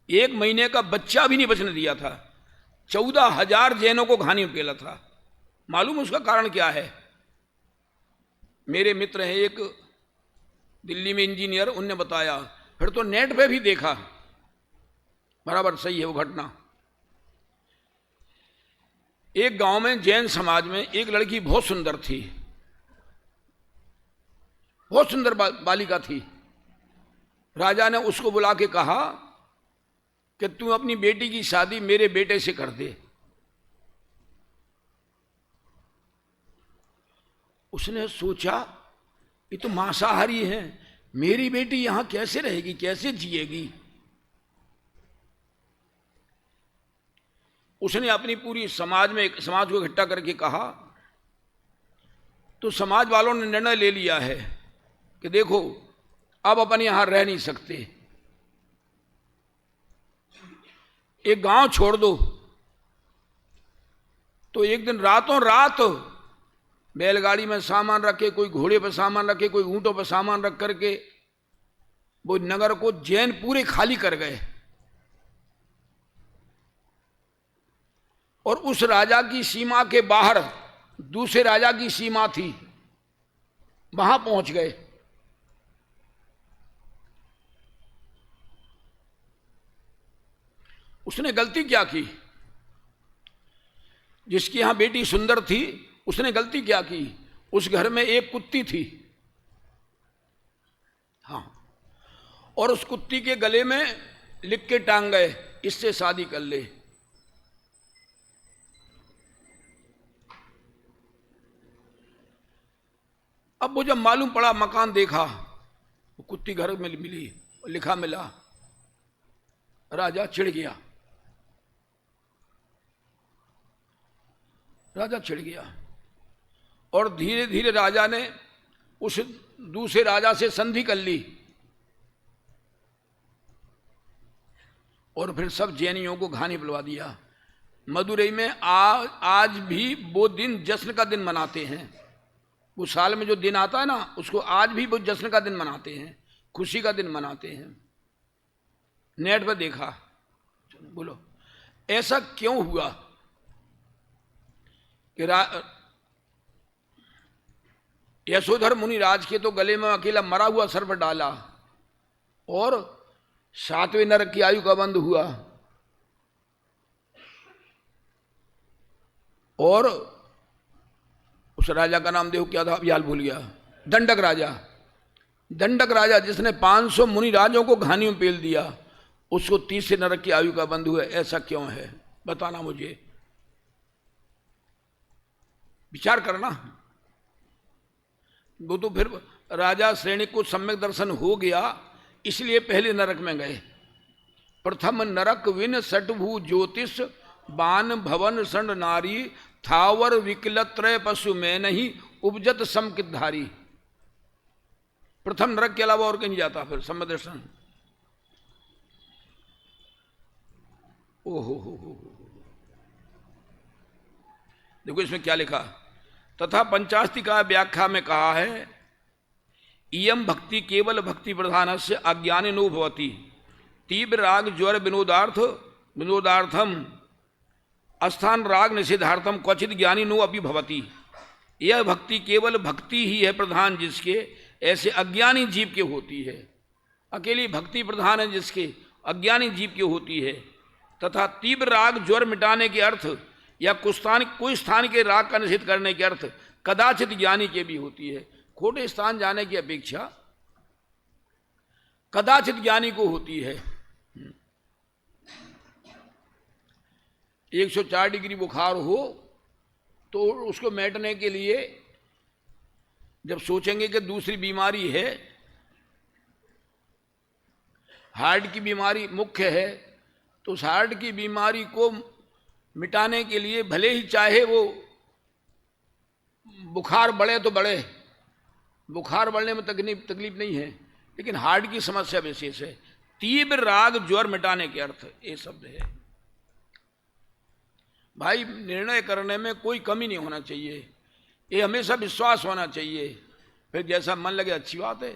1 महीने का बच्चा भी नहीं बचने दिया था। 14,000 जैनों को घानी में पेला था। मालूम उसका कारण क्या है? मेरे मित्र हैं एक दिल्ली में इंजीनियर, उनने बताया, फिर तो नेट पे भी देखा, बराबर सही है वो घटना। एक गांव में जैन समाज में एक लड़की बहुत सुंदर थी, बहुत सुंदर बालिका थी। राजा ने उसको बुला के कहा कि तू अपनी बेटी की शादी मेरे बेटे से कर दे। उसने सोचा ये तो मांसाहारी है, मेरी बेटी यहां कैसे रहेगी, कैसे जिएगी। उसने अपनी पूरी समाज को इकट्ठा करके कहा, तो समाज वालों ने निर्णय ले लिया है कि देखो अब अपन यहां रह नहीं सकते, एक गांव छोड़ दो। तो एक दिन रातों रात बैलगाड़ी में सामान रखे, कोई घोड़े पर सामान रखे, कोई ऊंटों पर सामान रख करके वो नगर को जैन पूरे खाली कर गए। और उस राजा की सीमा के बाहर दूसरे राजा की सीमा थी, वहां पहुंच गए। उसने गलती क्या की? जिसकी यहां बेटी सुंदर थी, उसने गलती क्या की? उस घर में एक कुत्ती थी, हाँ, और उस कुत्ती के गले में लिख के टांग गए, इससे शादी कर ले। अब वो जब मालूम पड़ा, मकान देखा, वो कुत्ती घर में मिली, लिखा मिला, राजा चिढ़ गया। राजा चिढ़ गया और धीरे धीरे राजा ने उस दूसरे राजा से संधि कर ली और फिर सब जैनियों को घानी बुलवा दिया। मदुरई में आज भी वो दिन जश्न का दिन मनाते हैं। वो साल में जो दिन आता है ना, उसको आज भी वो जश्न का दिन मनाते हैं, खुशी का दिन मनाते हैं। नेट पर देखा। बोलो ऐसा क्यों हुआ कि यशोधर मुनि राज के तो गले में अकेला मरा हुआ सर्प डाला और 7वें नरक की आयु का बंद हुआ, और उस राजा का नाम देखो क्या था, अब याद भूल गया, दंडक राजा। दंडक राजा जिसने 500 मुनि राजों को घानी में पेल दिया, उसको 30 नरक की आयु का बंद हुआ। ऐसा क्यों है? बताना मुझे, विचार करना। वो तो फिर राजा श्रेणी को सम्यक दर्शन हो गया, इसलिए पहले नरक में गए। प्रथम नरक विन सटभू ज्योतिष बान भवन संड नारी थावर विकलत्रय पशु में नहीं उपजत समकिधारी। प्रथम नरक के अलावा और कहीं जाता फिर सम्यक दर्शन। ओहो हो। देखो इसमें क्या लिखा, तथा पंचास्ति का व्याख्या में कहा है, इयम भक्ति केवल भक्ति प्रधान से अज्ञानिनो भवति तीव्र राग ज्वर विनोदार्थम अस्थान राग निषेधार्थम क्वचित ज्ञानी नो अपि भवति। यह भक्ति केवल भक्ति ही है प्रधान जिसके, ऐसे अज्ञानी जीव के होती है। अकेली भक्ति प्रधान है जिसके, अज्ञानी जीव की होती है। तथा तीव्र राग ज्वर मिटाने के अर्थ या कोई स्थान के राग का निषेध करने के अर्थ कदाचित ज्ञानी के भी होती है। खोटे स्थान जाने की अपेक्षा कदाचित ज्ञानी को होती है। 104 डिग्री बुखार हो तो उसको मिटाने के लिए जब सोचेंगे कि दूसरी बीमारी है, हार्ट की बीमारी मुख्य है, तो उस हार्ट की बीमारी को मिटाने के लिए भले ही चाहे वो बुखार बढ़े तो बढ़े, बुखार बढ़ने में तकलीफ नहीं है, लेकिन हार्ट की समस्या विशेष है। तीव्र राग ज्वर मिटाने के अर्थ ये शब्द है। भाई निर्णय करने में कोई कमी नहीं होना चाहिए, ये हमेशा विश्वास होना चाहिए, फिर जैसा मन लगे अच्छी बात है।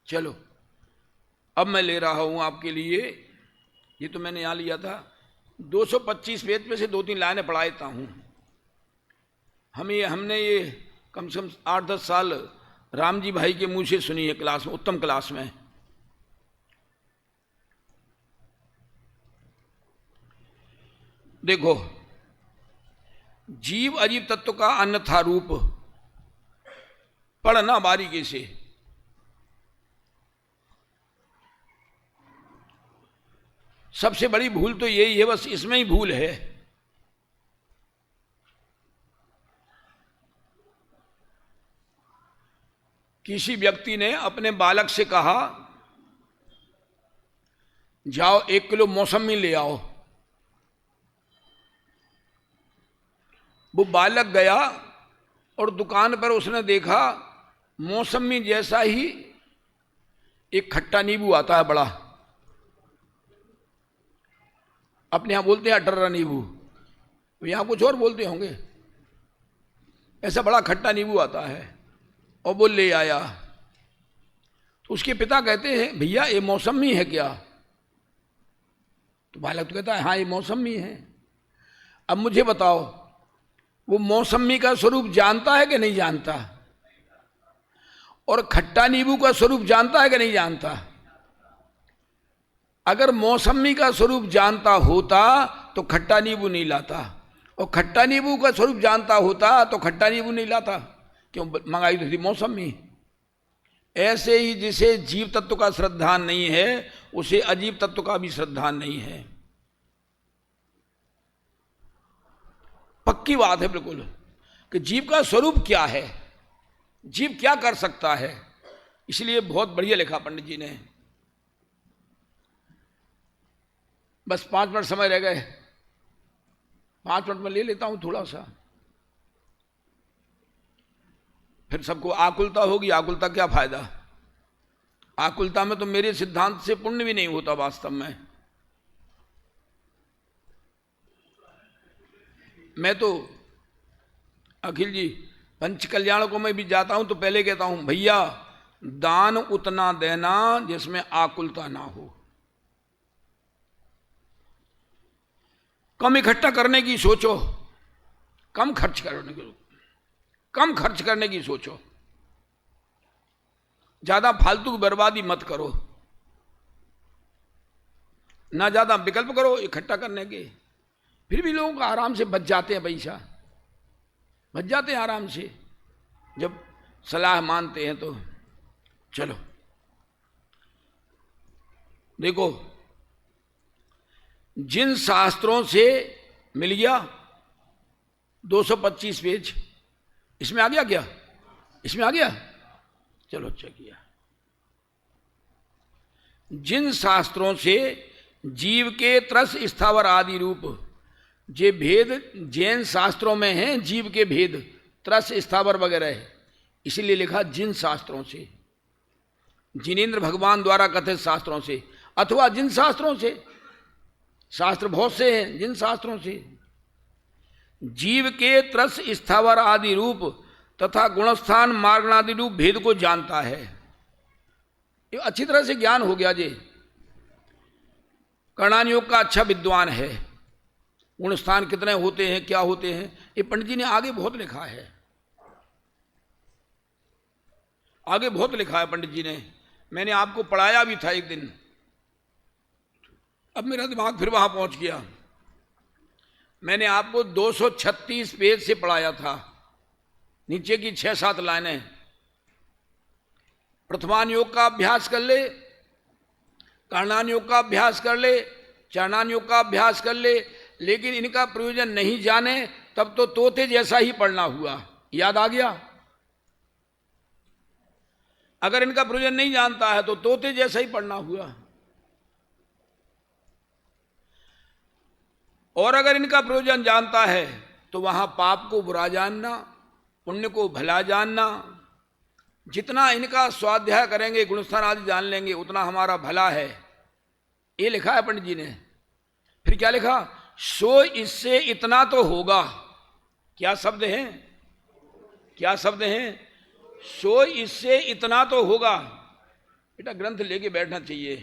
चलो अब मैं ले रहा हूं आपके लिए, ये तो मैंने यहां लिया था, 225 पेज में से 2-3 लाइनें पढ़ा देता हूं। हमने ये कम से कम 8-10 साल राम जी भाई के मुंह से सुनी है क्लास में, उत्तम क्लास में। देखो, जीव अजीव तत्व का अन्यथा रूप पढ़ना बारीकी से। सबसे बड़ी भूल तो यही है, बस इसमें ही भूल है। किसी व्यक्ति ने अपने बालक से कहा, जाओ 1 किलो मौसमी ले आओ। वो बालक गया और दुकान पर उसने देखा मौसमी जैसा ही एक खट्टा नींबू आता है बड़ा, अपने यहां बोलते हैं अटर्रा नींबू, यहां कुछ और बोलते होंगे। ऐसा बड़ा खट्टा नींबू आता है और वो ले आया। तो उसके पिता कहते हैं भैया ये मौसमी है क्या? तो बालक तो कहता है हाँ ये मौसमी है। अब मुझे बताओ वो मौसमी का स्वरूप जानता है कि नहीं जानता? और खट्टा नींबू का स्वरूप जानता है कि नहीं जानता? अगर मौसमी का स्वरूप जानता होता तो खट्टा नींबू नहीं लाता, और खट्टा नींबू का स्वरूप जानता होता तो खट्टा नींबू नहीं लाता। क्यों? मंगाई तो थी मौसमी। ऐसे ही जिसे जीव तत्व का श्रद्धा नहीं है उसे अजीव तत्व का भी श्रद्धा नहीं है। पक्की बात है बिल्कुल कि जीव का स्वरूप क्या है, जीव क्या कर सकता है। इसलिए बहुत बढ़िया लिखा पंडित जी ने। बस 5 मिनट समय रह गए, 5 मिनट में ले लेता हूं थोड़ा सा, फिर सबको आकुलता होगी। आकुलता क्या फायदा? आकुलता में तो मेरे सिद्धांत से पुण्य भी नहीं होता वास्तव में। मैं तो अखिल जी पंच कल्याण को मैं भी जाता हूं तो पहले कहता हूं भैया दान उतना देना जिसमें आकुलता ना हो। कम इकट्ठा करने की सोचो, कम खर्च करने की सोचो, ज्यादा फालतू की बर्बादी मत करो, ना ज्यादा विकल्प करो इकट्ठा करने के। फिर भी लोगों को आराम से बच जाते हैं पैसा, बच जाते हैं आराम से जब सलाह मानते हैं तो। चलो देखो, जिन शास्त्रों से मिल गया 225 पेज, इसमें आ गया क्या? इसमें आ गया? चलो अच्छा किया। जिन शास्त्रों से जीव के त्रस स्थावर आदि रूप, जे भेद जैन शास्त्रों में हैं, जीव के भेद त्रस स्थावर वगैरह है, इसलिए लिखा जिन शास्त्रों से, जिनेन्द्र भगवान द्वारा कथित शास्त्रों से, अथवा जिन शास्त्रों से, शास्त्र बहुत से हैं, जिन शास्त्रों से जीव के त्रस स्थावर आदि रूप तथा गुणस्थान मार्गणादि रूप भेद को जानता है। ये अच्छी तरह से ज्ञान हो गया। जे कर्णानुयोग का अच्छा विद्वान है, गुणस्थान कितने होते हैं, क्या होते हैं, ये पंडित जी ने आगे बहुत लिखा है, आगे बहुत लिखा है पंडित जी ने। मैंने आपको पढ़ाया भी था एक दिन, अब मेरा दिमाग फिर वहां पहुंच गया। मैंने आपको 236 पेज से पढ़ाया था, नीचे की 6-7 लाइनें। प्रथमानुयोग का अभ्यास कर ले, कर्णानुयोग का अभ्यास कर ले, चरणानुयोग का अभ्यास कर ले, लेकिन इनका प्रयोजन नहीं जाने तब तो तोते जैसा ही पढ़ना हुआ। याद आ गया? अगर इनका प्रयोजन नहीं जानता है तो तोते जैसा ही पढ़ना हुआ, और अगर इनका प्रयोजन जानता है तो वहां पाप को बुरा जानना, पुण्य को भला जानना। जितना इनका स्वाध्याय करेंगे, गुणस्थान आदि जान लेंगे, उतना हमारा भला है। ये लिखा है पंडित जी ने। फिर क्या लिखा? सो इससे इतना तो होगा। क्या शब्द हैं? क्या शब्द हैं? सो इससे इतना तो होगा। बेटा ग्रंथ लेके बैठना चाहिए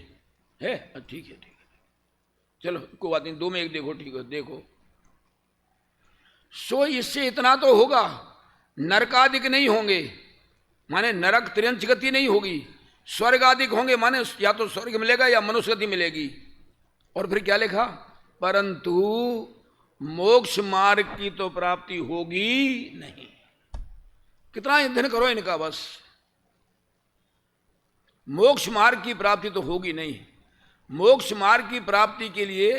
है। ठीक है, ठीक है, चलो कोई बात नहीं, 2 में 1 देखो। ठीक है, देखो, सो इससे इतना तो होगा, नरकादिक नहीं होंगे, माने नरक तिरंच गति नहीं होगी, स्वर्गादिक होंगे, माने या तो स्वर्ग मिलेगा या मनुष्य गति मिलेगी। और फिर क्या लिखा? परंतु मोक्ष मार्ग की तो प्राप्ति होगी नहीं। कितना ईंधन करो इनका, बस मोक्ष मार्ग की प्राप्ति तो होगी नहीं। मोक्ष मार्ग की प्राप्ति के लिए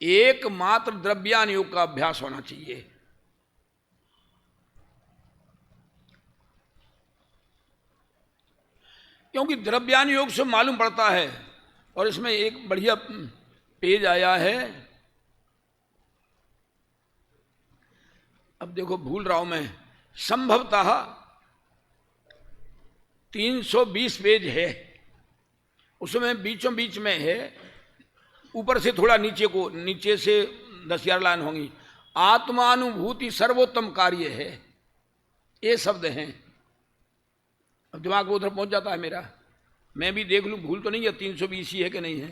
एकमात्र द्रव्यान योग का अभ्यास होना चाहिए। क्योंकि द्रव्यान योग से मालूम पड़ता है। और इसमें एक बढ़िया पेज आया है, अब देखो भूल रहा हूं मैं, संभवतः 320 पेज है, उसमें बीचों बीच में है, ऊपर से थोड़ा नीचे से 10-11 लाइन होंगी। आत्मानुभूति सर्वोत्तम कार्य है। ये शब्द हैं। अब दिमाग को उधर पहुंच जाता है मेरा, मैं भी देख लूं भूल तो नहीं है, 320 ही है कि नहीं है।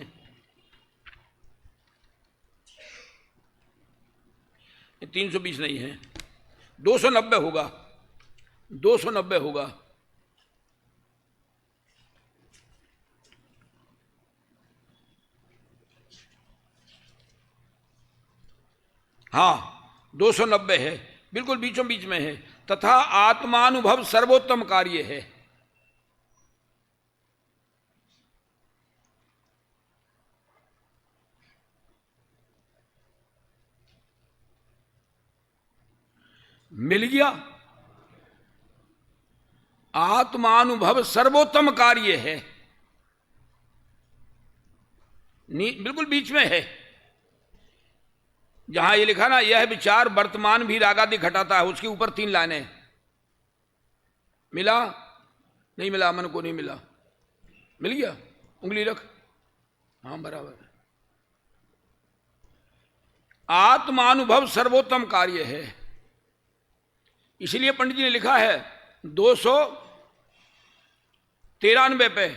ये 320 नहीं है, 290 होगा, 290 होगा। हाँ 290 है, बिल्कुल बीचों बीच में है। तथा आत्मानुभव सर्वोत्तम कार्य है। मिल गया, आत्मानुभव सर्वोत्तम कार्य है, बिल्कुल बीच में है। जहां ये लिखा ना, यह विचार वर्तमान भी रागादि घटाता है, उसके ऊपर 3 लाइनें। मिला नहीं मिला, मन को नहीं मिला, मिल गया, उंगली रख, हाँ बराबर। आत्मानुभव सर्वोत्तम कार्य है, इसलिए पंडित जी ने लिखा है 293 पे,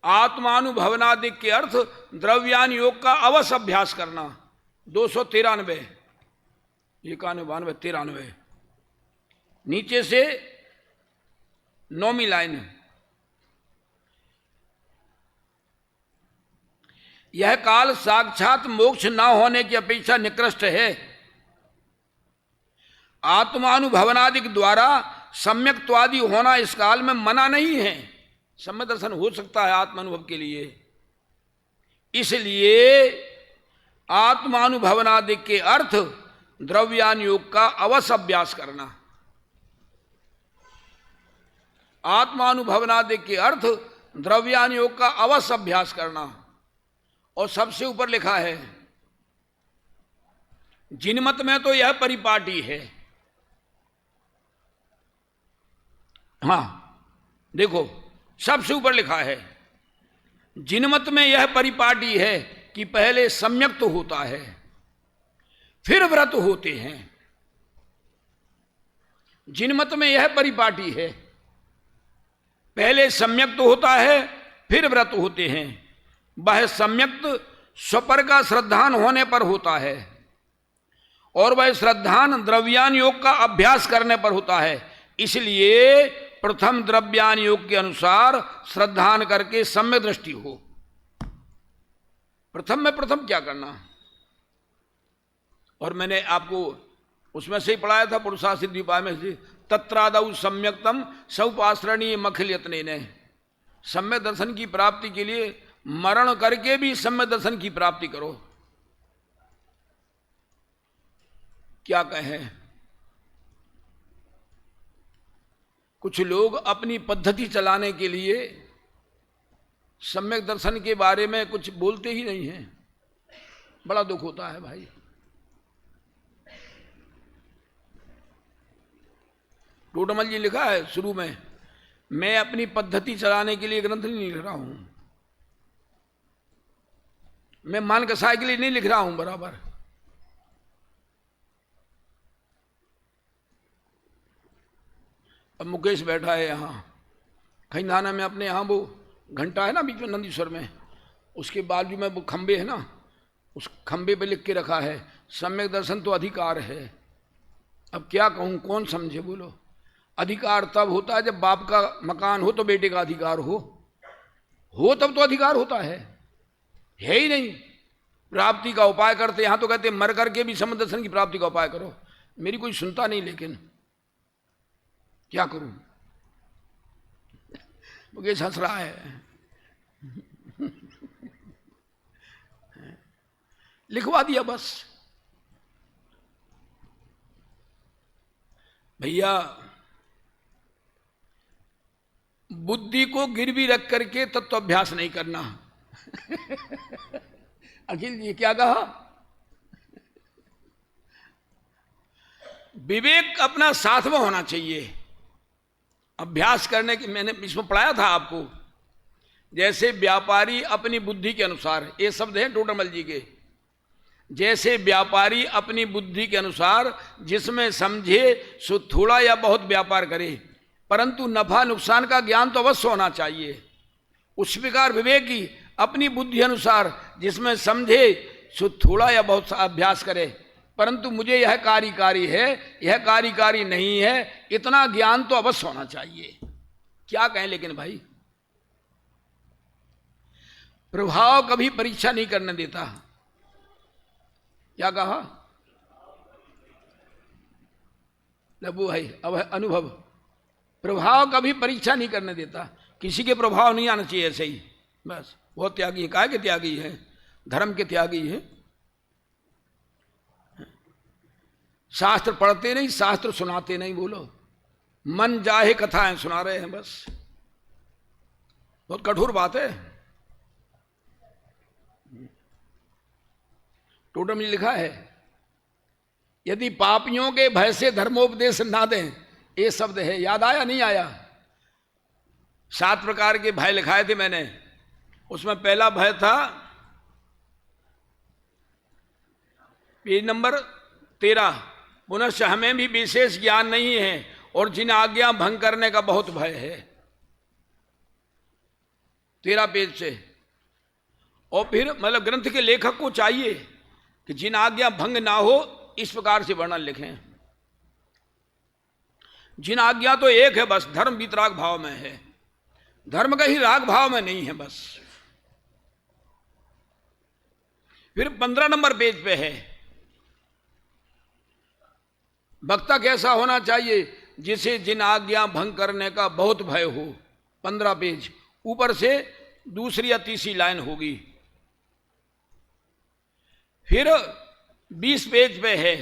आत्मानुभवनादिक के अर्थ द्रव्यान योग का अवश्य अभ्यास करना। 293, 91, 93, नीचे से 9वीं लाइन। यह काल साक्षात मोक्ष न होने की अपेक्षा निकृष्ट है। आत्मानुभवनादिक द्वारा सम्यक्त्वादि होना इस काल में मना नहीं है, सम्यक दर्शन हो सकता है आत्मानुभव के लिए। इसलिए आत्मानुभवनादिक के अर्थ द्रव्यान योग का अवश्य अभ्यास करना। आत्मानुभवनादिक के अर्थ द्रव्यान योग का अवश्य अभ्यास करना। और सबसे ऊपर लिखा है, जिनमत में तो यह परिपाटी है। हाँ देखो, सबसे ऊपर लिखा है, जिनमत में यह परिपाटी है कि पहले सम्यक तो होता है, फिर व्रत होते हैं। जिनमत में यह परिपाटी है, पहले सम्यक तो होता है, फिर व्रत होते हैं। वह सम्यक स्वपर का श्रद्धान होने पर होता है, और वह श्रद्धान द्रव्यान योग का अभ्यास करने पर होता है। इसलिए प्रथम द्रव्यान योग के अनुसार श्रद्धान करके सम्यक दृष्टि हो। प्रथम में प्रथम क्या करना, और मैंने आपको उसमें से ही पढ़ाया था, पुरुषा सिद्धि उपाय में से, तत्रादौ सम्यक्तम सौपाश्रणीय मखिल यत्ने ने। सम्यक दर्शन की प्राप्ति के लिए मरण करके भी सम्यक दर्शन की प्राप्ति करो। क्या कहें, कुछ लोग अपनी पद्धति चलाने के लिए सम्यक दर्शन के बारे में कुछ बोलते ही नहीं हैं। बड़ा दुख होता है भाई। टोडरमल जी लिखा है शुरू में, मैं अपनी पद्धति चलाने के लिए ग्रंथ नहीं लिख रहा हूं, मैं मान कसाय के लिए नहीं लिख रहा हूं बराबर। अब मुकेश बैठा है यहाँ खैंदाना में, अपने यहाँ वो घंटा है ना बीच में नंदीश्वर में, उसके बाजू में वो खंबे है ना, उस खंबे पे लिख के रखा है सम्यक दर्शन तो अधिकार है। अब क्या कहूँ, कौन समझे बोलो। अधिकार तब होता है जब बाप का मकान हो तो बेटे का अधिकार हो तब तो अधिकार होता है ही नहीं। प्राप्ति का उपाय करते, यहाँ तो कहते मर करके भी सम्यक दर्शन की प्राप्ति का उपाय करो। मेरी कोई सुनता नहीं, लेकिन क्या करूं। मुकेश हंस रहा है। लिखवा दिया बस। भैया बुद्धि को गिरवी रख करके तत्वाभ्यास नहीं करना। अखिल जी क्या कहा, विवेक अपना साथ में होना चाहिए अभ्यास करने की। मैंने इसमें पढ़ाया था आपको, जैसे व्यापारी अपनी बुद्धि के अनुसार, ये शब्द है टोडरमल जी के, जैसे व्यापारी अपनी बुद्धि के अनुसार जिसमें समझे सो थोड़ा या बहुत व्यापार करे, परंतु नफा नुकसान का ज्ञान तो अवश्य होना चाहिए। उस प्रकार विवेकी अपनी बुद्धि अनुसार जिसमें समझे सो थोड़ा या बहुत अभ्यास करे, परंतु मुझे यह कार्यकारी है, यह कार्यकारी नहीं है, इतना ज्ञान तो अवश्य होना चाहिए। क्या कहें लेकिन भाई, प्रभाव कभी परीक्षा नहीं करने देता। क्या कहा लबू भाई? अब है अनुभव। प्रभाव कभी परीक्षा नहीं करने देता, किसी के प्रभाव नहीं आना चाहिए ऐसे ही बस। बहुत त्यागी है, काय के त्यागी है? धर्म के त्यागी है। शास्त्र पढ़ते नहीं, शास्त्र सुनाते नहीं। बोलो, मन जाहे कथाएं सुना रहे हैं बस। बहुत कठोर बात है। टोटम में लिखा है, यदि पापियों के भय से धर्मोपदेश ना दें, ये शब्द है, याद आया नहीं आया? 7 प्रकार के भय लिखाए थे मैंने। उसमें पहला भय था पेज नंबर 13, पुनश्च हमें भी विशेष ज्ञान नहीं है और जिन आज्ञा भंग करने का बहुत भय है। 13 पेज से। और फिर मतलब ग्रंथ के लेखक को चाहिए कि जिन आज्ञा भंग ना हो इस प्रकार से वर्णन लिखें। जिन आज्ञा तो एक है बस, धर्म वितराग भाव में है, धर्म का ही राग भाव में नहीं है बस। फिर 15 नंबर पेज पे है, वक्ता कैसा होना चाहिए? जिसे जिन आज्ञा भंग करने का बहुत भय हो। 15 पेज ऊपर से दूसरी या तीसरी लाइन होगी। फिर 20 पेज पे है,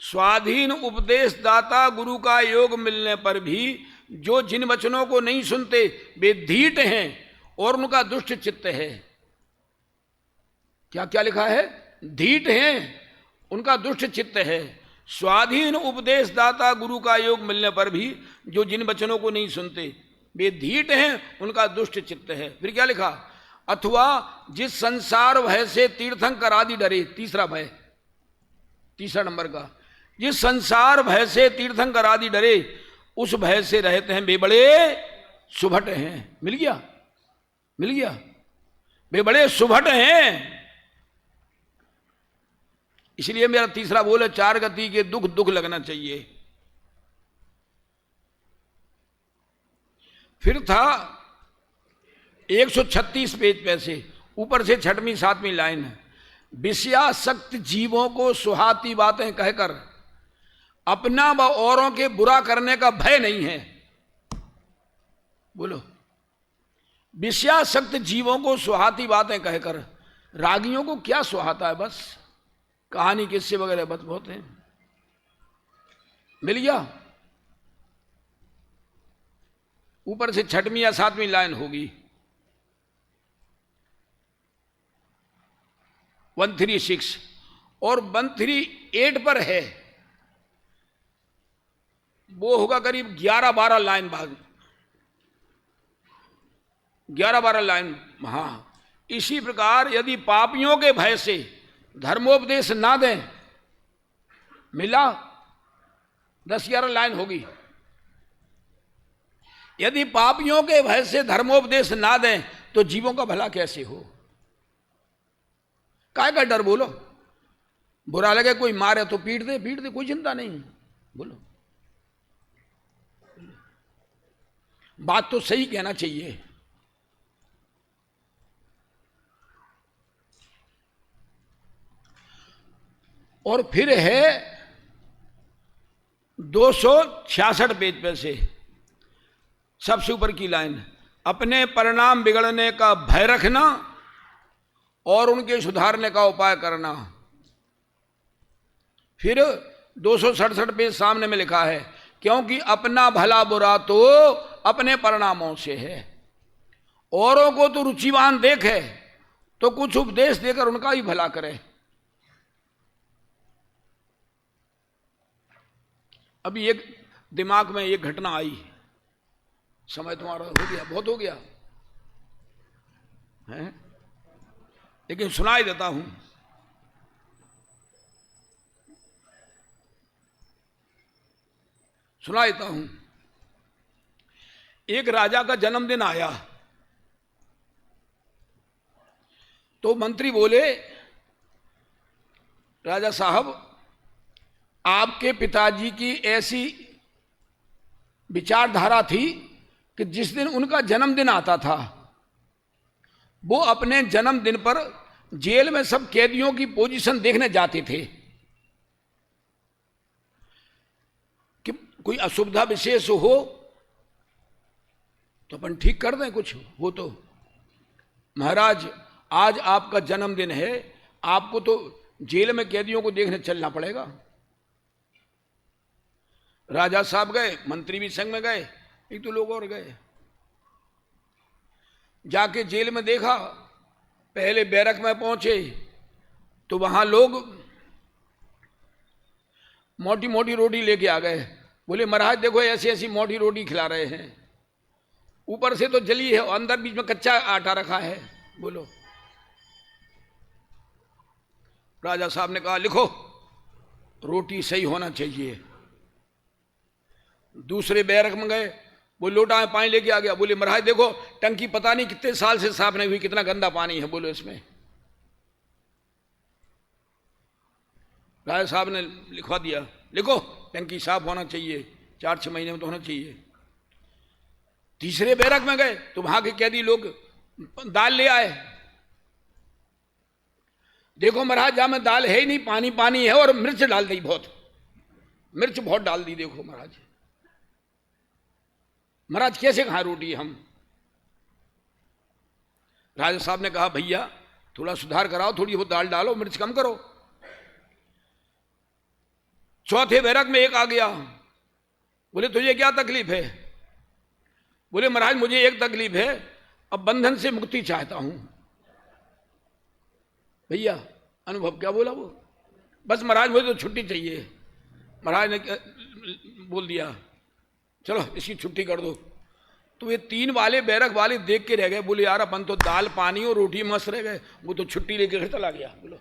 स्वाधीन उपदेश दाता गुरु का योग मिलने पर भी जो जिन वचनों को नहीं सुनते वे धीट हैं और उनका दुष्ट चित्त है। क्या क्या लिखा है? धीट हैं, उनका दुष्ट चित्त है। स्वाधीन उपदेश दाता गुरु का योग मिलने पर भी जो जिन वचनों को नहीं सुनते वे धीट हैं, उनका दुष्ट चित्त है। फिर क्या लिखा? अथवा जिस संसार भय से तीर्थंकर आदि डरे। तीसरा भय, तीसरा नंबर का, जिस संसार भय से तीर्थंकर आदि डरे उस भय से रहते हैं वे बड़े सुभट हैं। मिल गया? मिल गया? वे बड़े सुभट हैं। इसलिए मेरा तीसरा बोल है, 4 गति के दुख दुख लगना चाहिए। फिर था 136 पेज पे से ऊपर से 6वीं 7वीं लाइन है, विषयासक्त जीवों को सुहाती बातें कहकर अपना व औरों के बुरा करने का भय नहीं है। बोलो, विषयासक्त जीवों को सुहाती बातें कहकर, रागियों को क्या सुहाता है? बस कहानी किस्से वगैरह बस बहुत है। मिल गया? ऊपर से 6वीं या 7वीं लाइन होगी। 136 और 138 पर है, वो होगा करीब 11-12 लाइन बाद, 11-12 लाइन। हाँ, इसी प्रकार यदि पापियों के भय से धर्मोपदेश ना दें, मिला? 10-11 लाइन होगी। यदि पापियों के भय से धर्मोपदेश ना दें तो जीवों का भला कैसे हो? काय का डर? बोलो, बुरा लगे कोई मारे तो पीट दे, पीट दे, कोई चिंता नहीं। बोलो, बात तो सही कहना चाहिए। और फिर है 266 पेज पे से सबसे ऊपर की लाइन, अपने परिणाम बिगड़ने का भय रखना और उनके सुधारने का उपाय करना। फिर 267 पेज सामने में लिखा है, क्योंकि अपना भला बुरा तो अपने परिणामों से है, औरों को तो रुचिवान देखे तो कुछ उपदेश देकर उनका ही भला करे। अभी एक दिमाग में एक घटना आई, समय तुम्हारा हो गया, बहुत हो गया है। लेकिन सुनाई देता हूं। सुनाई देता हूं। एक राजा का जन्मदिन आया तो मंत्री बोले, राजा साहब, आपके पिताजी की ऐसी विचारधारा थी कि जिस दिन उनका जन्मदिन आता था वो अपने जन्मदिन पर जेल में सब कैदियों की पोजीशन देखने जाते थे कि कोई असुविधा विशेष हो तो अपन ठीक कर दें कुछ हो तो। महाराज, आज आपका जन्मदिन है, आपको तो जेल में कैदियों को देखने चलना पड़ेगा। राजा साहब गए, मंत्री भी संग में गए, एक तो लोग और गए। जाके जेल में देखा, पहले बैरक में पहुंचे तो वहां लोग मोटी मोटी रोटी लेके आ गए। बोले, महाराज देखो ऐसी ऐसी मोटी रोटी खिला रहे हैं, ऊपर से तो जली है, अंदर बीच में कच्चा आटा रखा है। बोलो। राजा साहब ने कहा, लिखो, रोटी सही होना चाहिए। दूसरे बैरक में गए, वो लोटा में पानी लेके आ गया। बोले, महाराज देखो टंकी पता नहीं कितने साल से साफ नहीं हुई, कितना गंदा पानी है, बोलो इसमें। राजा साहब ने लिखवा दिया, लिखो टंकी साफ होना चाहिए, 4-6 महीने में तो होना चाहिए। तीसरे बैरक में गए तो वहां के कैदी लोग दाल ले आए। देखो महाराज, जहां में दाल है ही नहीं, पानी पानी है, और मिर्च डाल दी, मिर्च बहुत डाल दी। देखो महाराज, महाराज कैसे खाएं रोटी हम? राजा साहब ने कहा, भैया थोड़ा सुधार कराओ, थोड़ी बहुत दाल डालो, मिर्च कम करो। चौथे बैरक में एक आ गया। बोले, तुझे क्या तकलीफ है? बोले, महाराज मुझे एक तकलीफ है, अब बंधन से मुक्ति चाहता हूं। भैया अनुभव क्या बोला वो? बस महाराज मुझे तो छुट्टी चाहिए। महाराज ने बोल दिया, चलो इसकी छुट्टी कर दो। तो ये 3 वाले बैरक वाले देख के रह गए। बोले, यार अपन तो दाल पानी और रोटी मस्त रह गए, वो तो छुट्टी लेके घर चला गया। बोलो,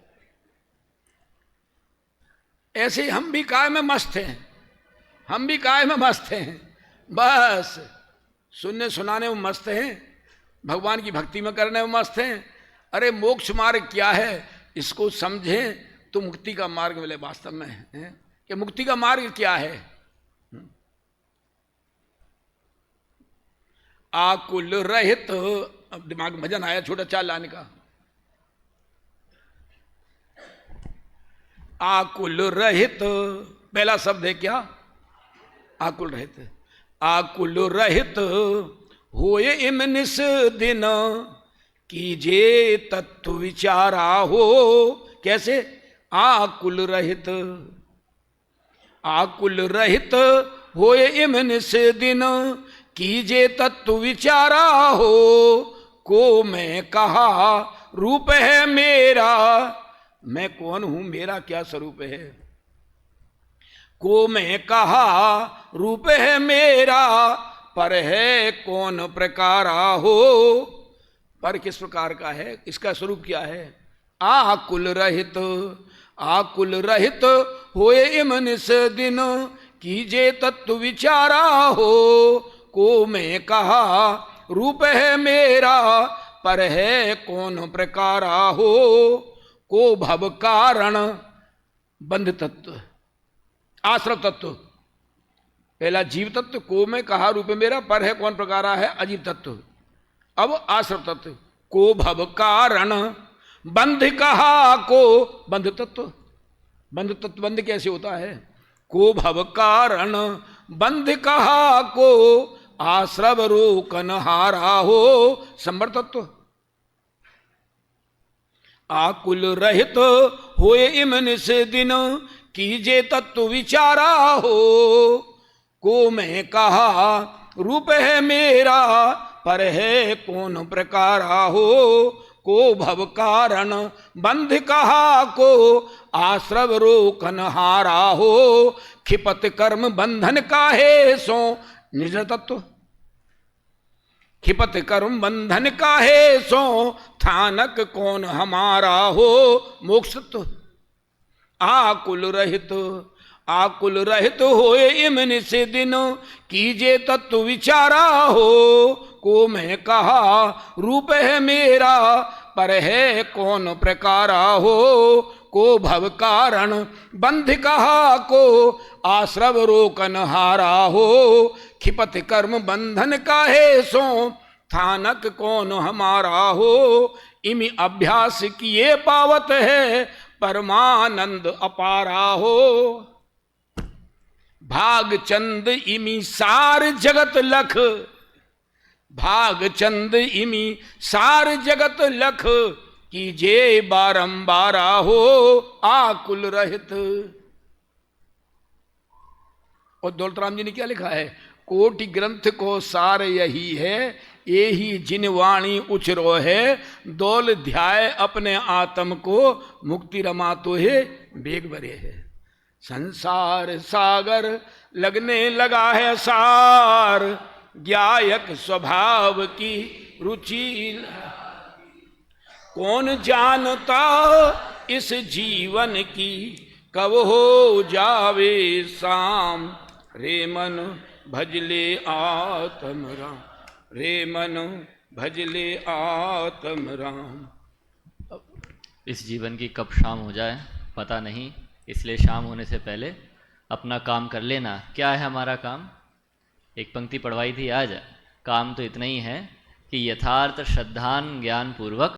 ऐसे हम भी काय में मस्त हैं, हम भी काय में मस्त हैं, बस सुनने सुनाने में मस्त हैं, भगवान की भक्ति में करने में मस्त हैं। अरे मोक्ष मार्ग क्या है, इसको समझें तो मुक्ति का मार्ग मिले वास्तव में है। कि मुक्ति का मार्ग क्या है? आकुल रहित, अब दिमाग में भजन आया छोटा चाल लाने का। आकुल रहित, पहला शब्द है क्या? आकुल रहित। आकुल रहित होए इम निस दिन, कीजे तत्व विचारा हो। कैसे? आकुल रहित, आकुल रहित होए इम निस दिन, कीजे तत्व विचारा हो। को मैं कहा रूप है मेरा, मैं कौन हूं, मेरा क्या स्वरूप है? को मैं कहा रूप है मेरा, पर है कौन प्रकारा हो। पर किस प्रकार का है, इसका स्वरूप क्या है? आकुल रहित, आकुल रहित होए इम निस दिन, कीजे तत्व विचारा हो। को मैं कहा रूप है मेरा, पर है कौन प्रकारा हो। को भव कारण बंध तत्व, आश्रव तत्व। पहला जीव तत्व, को में कहा रूप मेरा, पर है कौन प्रकारा है, अजीव तत्व। अब आश्रव तत्व, को भव कारण बंध कहा को बंध तत्व। बंध तत्व बंध कैसे होता है? को भव कारण बंध कहा को, आश्रव रोकन हारा हो संबर तत्व। आकुल रहित होए इम निस दिन, कीजे तत्व विचारा हो। को मैं कहा रूप है मेरा, पर है कौन प्रकारा हो। को भव कारण बंध कहा को, आश्रव रोकन हारा हो। खिपत कर्म बंधन काहे सो निज तत्व। खिपत कर्म बंधन काहे सो थानक कौन हमारा हो। मोक्षत आकुल रहित होए इमन से दिन कीजे तत्व विचारा हो। को मैं कहा रूप है मेरा पर है कौन प्रकारा हो। को भव कारण बंध कहा को आश्रव रोकन हारा हो। खिपत कर्म बंधन काहे सो थानक कौन हमारा हो। इमि अभ्यास किए पावत है परमानंद अपारा हो। भाग चंद इमि सार जगत लख भाग चंद इमि सार जगत लख कीजे बारंबारा हो। आकुल रहित। और दौलतराम जी ने क्या लिखा है, कोटि ग्रंथ को सार यही है यही जिन वाणी उचरो है। दौल ध्याय अपने आत्म को मुक्ति रमा तो है बेग बरे है। संसार सागर लगने लगा है सार ज्ञायक स्वभाव की रुचि। कौन जानता इस जीवन की कब हो जावे शाम। रे मन भजले आत्म राम रे मन भजले आत्म राम। इस जीवन की कब शाम हो जाए पता नहीं, इसलिए शाम होने से पहले अपना काम कर लेना। क्या है हमारा काम? एक पंक्ति पढ़वाई थी आज। काम तो इतना ही है कि यथार्थ श्रद्धान ज्ञान पूर्वक